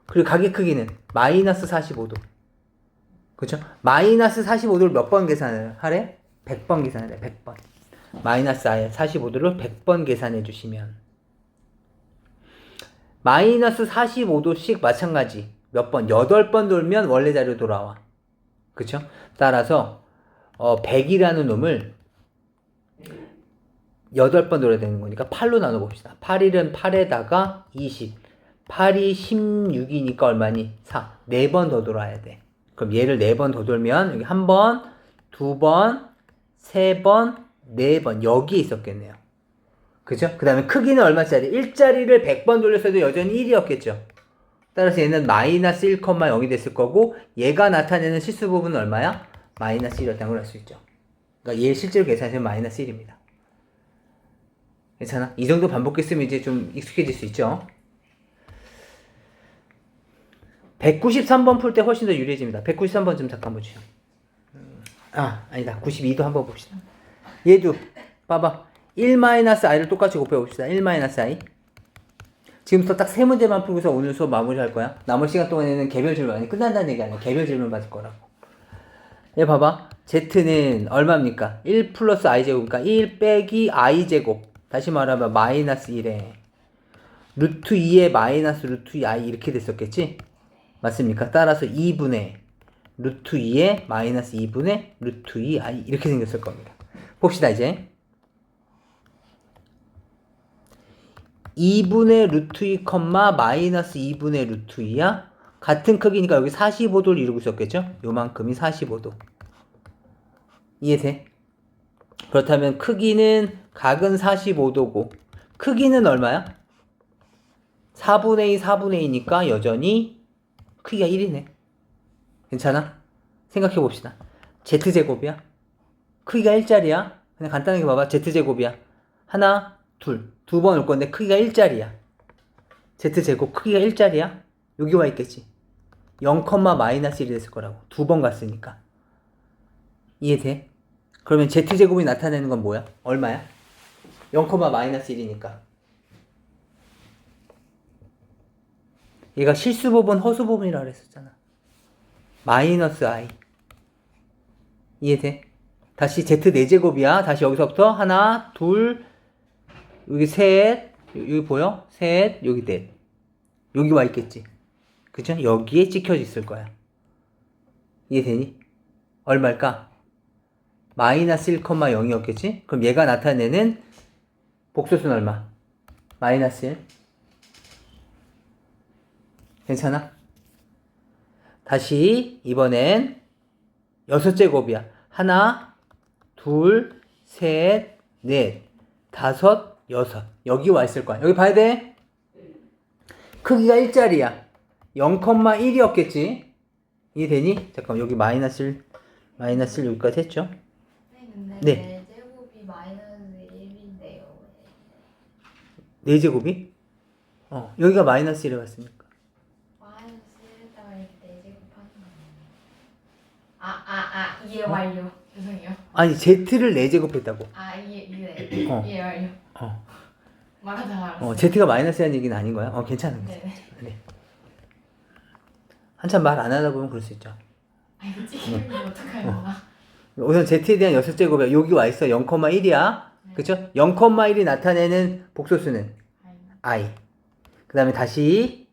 그리고 가게 크기는 마이너스 45도. 그쵸? 마이너스 45도를 몇 번 계산을 하래? 100번 계산을 해. 100번. 마이너스 45도를 100번 계산해 주시면 마이너스 45도씩 마찬가지. 몇 번? 8번 돌면 원래 자리로 돌아와. 그쵸? 따라서 100이라는 놈을 8번 돌아야 되는 거니까 8로 나눠봅시다. 8일은 8에다가 20. 8이 16이니까 얼마니? 4. 4번 더 돌아야 돼. 그럼 얘를 4번 더 돌면 여기 1번, 2번, 3번, 4번 여기에 있었겠네요. 그죠? 그 다음에 크기는 얼마짜리? 1짜리를 100번 돌렸어도 여전히 1이었겠죠. 따라서 얘는 마이너스 1,0이 됐을 거고 얘가 나타내는 실수 부분은 얼마야? 마이너스 1이었다는 걸 알 수 있죠. 그러니까 얘 실제로 계산하면 마이너스 1입니다. 괜찮아? 이 정도 반복했으면 이제 좀 익숙해질 수 있죠. 193번 풀 때 훨씬 더 유리해집니다. 193번 좀 잠깐 보시죠. 아니다. 92도 한번 봅시다. 얘도 봐봐. 1-i를 똑같이 곱해봅시다. 1-i. 지금부터 딱 3문제만 풀고서 오늘 수업 마무리할 거야. 남은 시간 동안에는 개별 질문이 끝난다는 얘기 아니야. 개별 질문 받을 거라고. 얘 봐봐. z는 얼마입니까? 1 플러스 i제곱이니까 1 빼기 i제곱. 다시 말하면 마이너스 1에 루트 2에 마이너스 루트 2i 이렇게 됐었겠지? 맞습니까? 따라서 2분의 루트 2에 마이너스 2분의 루트 2i 이렇게 생겼을 겁니다. 봅시다 이제. 2분의 루트 2, 마이너스 2분의 루트 2야? 같은 크기니까 여기 45도를 이루고 있었겠죠? 요만큼이 45도. 이해돼? 그렇다면 크기는 각은 45도고 크기는 얼마야? 4분의 2, 4분의 2니까 여전히 크기가 1이네. 괜찮아? 생각해 봅시다. Z제곱이야? 크기가 1짜리야? 그냥 간단하게 봐봐. Z제곱이야. 하나, 둘. 두 번 올 건데 크기가 1짜리야. Z제곱 크기가 1짜리야? 여기 와 있겠지. 0, 마이너스 1이 됐을 거라고. 두 번 갔으니까. 이해돼? 그러면 Z제곱이 나타내는 건 뭐야? 얼마야? 0, 마이너스 1이니까. 얘가 실수부분, 허수부분이라고 그랬었잖아. 마이너스 I. 이해돼? 다시 Z 4제곱이야. 다시 여기서부터 하나, 둘, 여기 셋, 여기 보여? 셋, 여기 넷. 여기 와 있겠지. 그죠? 여기에 찍혀 있을 거야. 이해되니? 얼마일까? 마이너스 1,0이었겠지? 그럼 얘가 나타내는 복소수는 얼마? 마이너스 1. 괜찮아? 다시 이번엔 6제곱이야. 하나, 둘, 셋, 넷, 다섯, 여섯. 여기 와 있을 거야. 여기 봐야 돼. 크기가 1짜리야. 0,1이었겠지? 이해되니? 잠깐 여기 마이너스 1, 마이너스 1 여기까지 했죠? 네, 근데 네. 4제곱이 마이너스 1인데요. 4제곱이? 여기가 마이너스 1에 왔으니까. 마이너스 1에다가 이렇게 4제곱 하는 거. 이해 완료. 죄송해요. 아니 Z를 4제곱했다고. 이해 완료. 말하다가 알았어요. Z가 마이너스라는 얘기는 아닌 거야? 괜찮아. 네네. 네. 한참 말 안 하다 보면 그럴 수 있죠. 이거 찍히면 어떡하려나. 우선 Z에 대한 6제곱이야. 여기 와 있어. 0,1이야. 네. 그쵸? 0,1이 나타내는 복소수는 I. 그 다음에 다시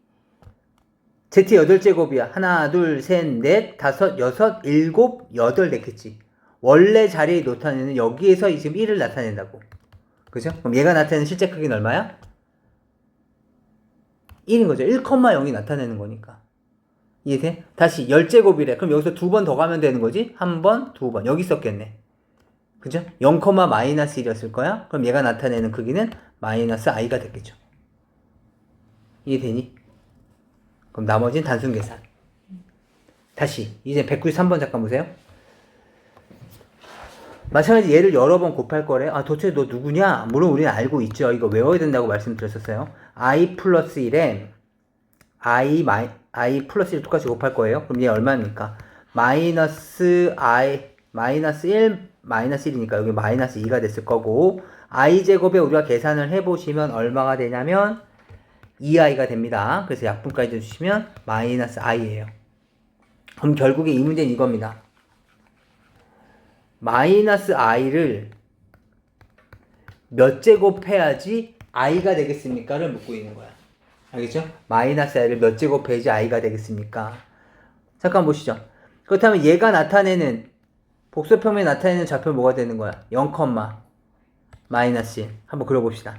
Z 8제곱이야. 하나, 둘, 셋, 넷, 다섯, 여섯, 일곱, 여덟 됐겠지. 원래 자리에 나타내는 여기에서 지금 1을 나타낸다고. 그죠? 그럼 얘가 나타내는 실제 크기는 얼마야? 1인 거죠. 1,0이 나타내는 거니까. 이해돼? 다시 10제곱이래. 그럼 여기서 두 번 더 가면 되는 거지? 한 번, 두 번. 여기 있었겠네. 그죠? 0, 마이너스 1이었을 거야? 그럼 얘가 나타내는 크기는 마이너스 i가 됐겠죠. 이해되니? 그럼 나머지는 단순 계산. 다시 이제 193번 잠깐 보세요. 마찬가지 얘를 여러 번 곱할 거래. 도대체 너 누구냐? 물론 우리는 알고 있죠. 이거 외워야 된다고 말씀드렸었어요. i 플러스 1에 i 플러스 1 똑같이 곱할 거예요. 그럼 얘 얼마입니까? 마이너스 1, 마이너스 1이니까 여기 마이너스 2가 됐을 거고, i 제곱에 우리가 계산을 해보시면 얼마가 되냐면 2i가 됩니다. 그래서 약분까지 주시면 마이너스 i예요. 그럼 결국에 이 문제는 이겁니다. 마이너스 i를 몇 제곱 해야지 i가 되겠습니까?를 묻고 있는 거야. 알겠죠? 마이너스 i를 몇 제곱 해야지 i가 되겠습니까? 잠깐 보시죠. 그렇다면 얘가 나타내는 복소평면에 나타내는 좌표 뭐가 되는 거야? 0, 마이너스 1. 한번 그려봅시다.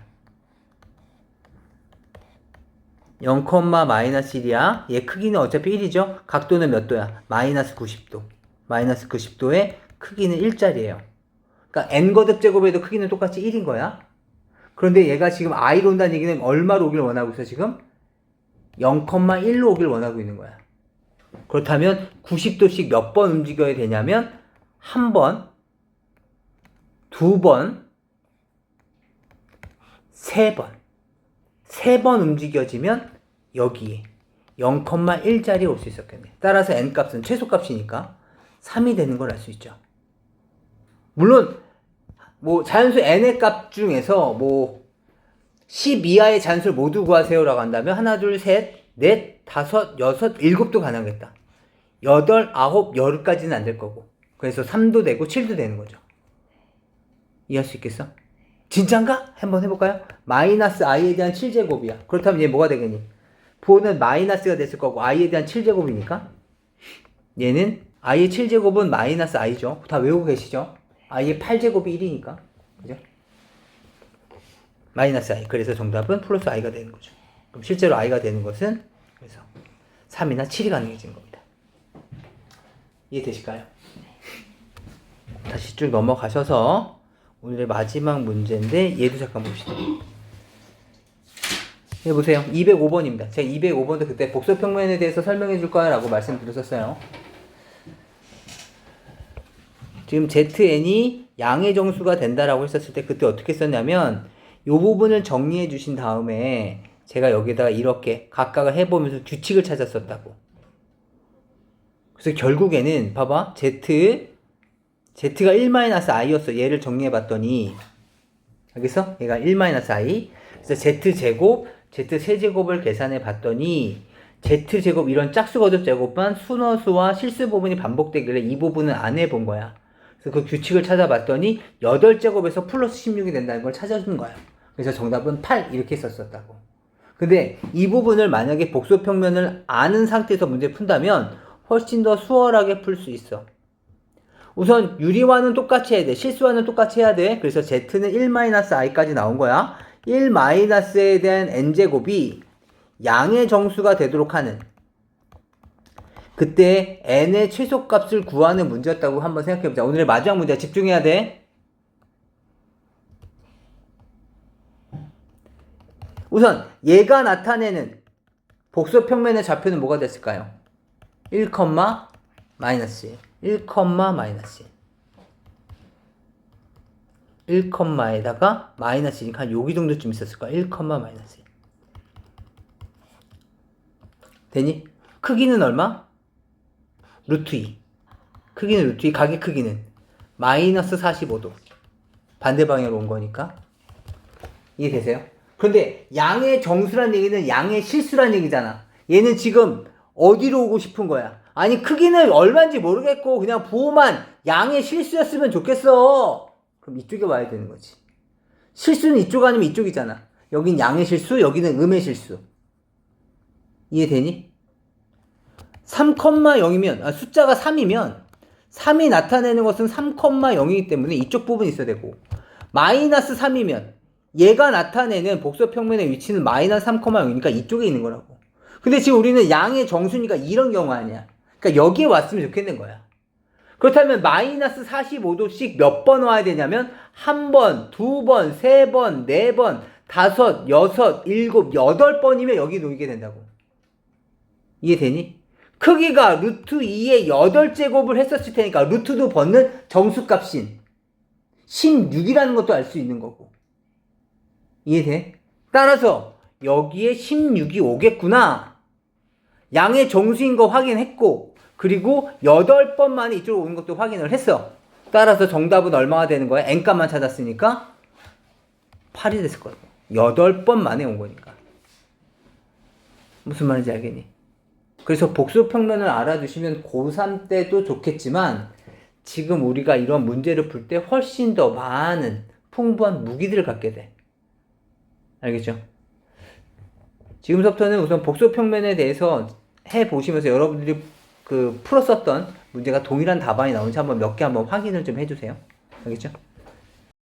0, 마이너스 1이야. 얘 크기는 어차피 1이죠? 각도는 몇 도야? 마이너스 90도. 마이너스 90도에 크기는 1짜리예요. 그러니까 n거듭 제곱에도 크기는 똑같이 1인 거야. 그런데 얘가 지금 i로 온다는 얘기는 얼마로 오길 원하고 있어 지금? 0,1로 오길 원하고 있는 거야. 그렇다면 90도씩 몇 번 움직여야 되냐면 한 번, 두 번, 세 번. 세 번 움직여지면 여기에 0,1짜리 올 수 있었겠네. 따라서 n값은 최소값이니까 3이 되는 걸 알 수 있죠. 물론 뭐 자연수 n의 값 중에서 뭐 10 이하의 자연수를 모두 구하세요라고 한다면 하나, 둘, 셋, 넷, 다섯, 여섯, 일곱도 가능하겠다. 여덟, 아홉, 열까지는 안 될 거고. 그래서 3도 되고 7도 되는 거죠. 이해할 수 있겠어? 진짠가? 한번 해볼까요? 마이너스 i에 대한 7제곱이야. 그렇다면 얘 뭐가 되겠니? 부호는 마이너스가 됐을 거고 i에 대한 7제곱이니까 얘는 i의 7제곱은 마이너스 i죠. 다 외우고 계시죠? i의 8제곱이 1이니까. 그죠? 마이너스 i. 그래서 정답은 플러스 i가 되는 거죠. 그럼 실제로 i가 되는 것은 그래서 3이나 7이 가능해진 겁니다. 이해되실까요? 다시 쭉 넘어가셔서 오늘의 마지막 문제인데 얘도 잠깐 봅시다. 해보세요. 205번입니다. 제가 205번도 그때 복소평면에 대해서 설명해 줄 거야 라고 말씀드렸었어요. 지금 zn이 양의 정수가 된다라고 했었을 때 그때 어떻게 썼냐면 이 부분을 정리해 주신 다음에 제가 여기다가 이렇게 각각을 해보면서 규칙을 찾았었다고. 그래서 결국에는 봐봐. z가 1-i였어. 얘를 정리해 봤더니 알겠어? 얘가 1-i. 그래서 z제곱, z세제곱을 계산해 봤더니 z제곱 이런 짝수 거듭 제곱만 순허수와 실수 부분이 반복되길래 이 부분은 안 해본 거야. 그래서 그 규칙을 찾아봤더니 8제곱에서 플러스 16이 된다는 걸 찾아준 거야. 그래서 정답은 8 이렇게 썼었다고. 근데 이 부분을 만약에 복소평면을 아는 상태에서 문제 푼다면 훨씬 더 수월하게 풀 수 있어. 우선 유리와는 똑같이 해야 돼. 실수와는 똑같이 해야 돼. 그래서 z는 1-i까지 나온 거야. 1-에 대한 n제곱이 양의 정수가 되도록 하는 그때 n의 최소값을 구하는 문제였다고 한번 생각해보자. 오늘의 마지막 문제 집중해야 돼. 우선 얘가 나타내는 복소평면의 좌표는 뭐가 됐을까요? 1, 마이너스 1, 마이너스 1, 에다가 마이너스니까 한 여기 정도쯤 있었을 거야. 1, 마이너스 1. 되니? 크기는 얼마? 루트 2. 크기는 루트 2. 가게 크기는 마이너스 45도. 반대 방향으로 온 거니까. 이해되세요? 그런데 양의 정수란 얘기는 양의 실수란 얘기잖아. 얘는 지금 어디로 오고 싶은 거야? 아니 크기는 얼마인지 모르겠고 그냥 부호만 양의 실수였으면 좋겠어. 그럼 이쪽에 와야 되는 거지. 실수는 이쪽 아니면 이쪽이잖아. 여긴 양의 실수, 여기는 음의 실수. 이해되니? 3,0이면 숫자가 3이면 3이 나타내는 것은 3,0이기 때문에 이쪽 부분이 있어야 되고 마이너스 3이면 얘가 나타내는 복소평면의 위치는 마이너스 3,0이니까 이쪽에 있는 거라고. 근데 지금 우리는 양의 정수니까 이런 경우 아니야. 그러니까 여기에 왔으면 좋겠는 거야. 그렇다면 마이너스 45도씩 몇 번 와야 되냐면 한 번, 두 번, 세 번, 네 번, 다섯, 여섯, 일곱, 8번이면 여기 놓이게 된다고. 이해되니? 크기가 루트 2의 8제곱을 했었을 테니까 루트도 벗는 정수값인 16이라는 것도 알 수 있는 거고. 이해돼? 따라서 여기에 16이 오겠구나. 양의 정수인 거 확인했고 그리고 8번 만에 이쪽으로 오는 것도 확인을 했어. 따라서 정답은 얼마가 되는 거야? n값만 찾았으니까 8이 됐을 거야. 8번 만에 온 거니까. 무슨 말인지 알겠니? 그래서 복소평면을 알아두시면 고3 때도 좋겠지만 지금 우리가 이런 문제를 풀 때 훨씬 더 많은 풍부한 무기들을 갖게 돼. 알겠죠? 지금부터는 우선 복소평면에 대해서 해보시면서 여러분들이 풀었었던 문제가 동일한 답안이 나오는지 한번 몇 개 한번 확인을 좀 해주세요. 알겠죠?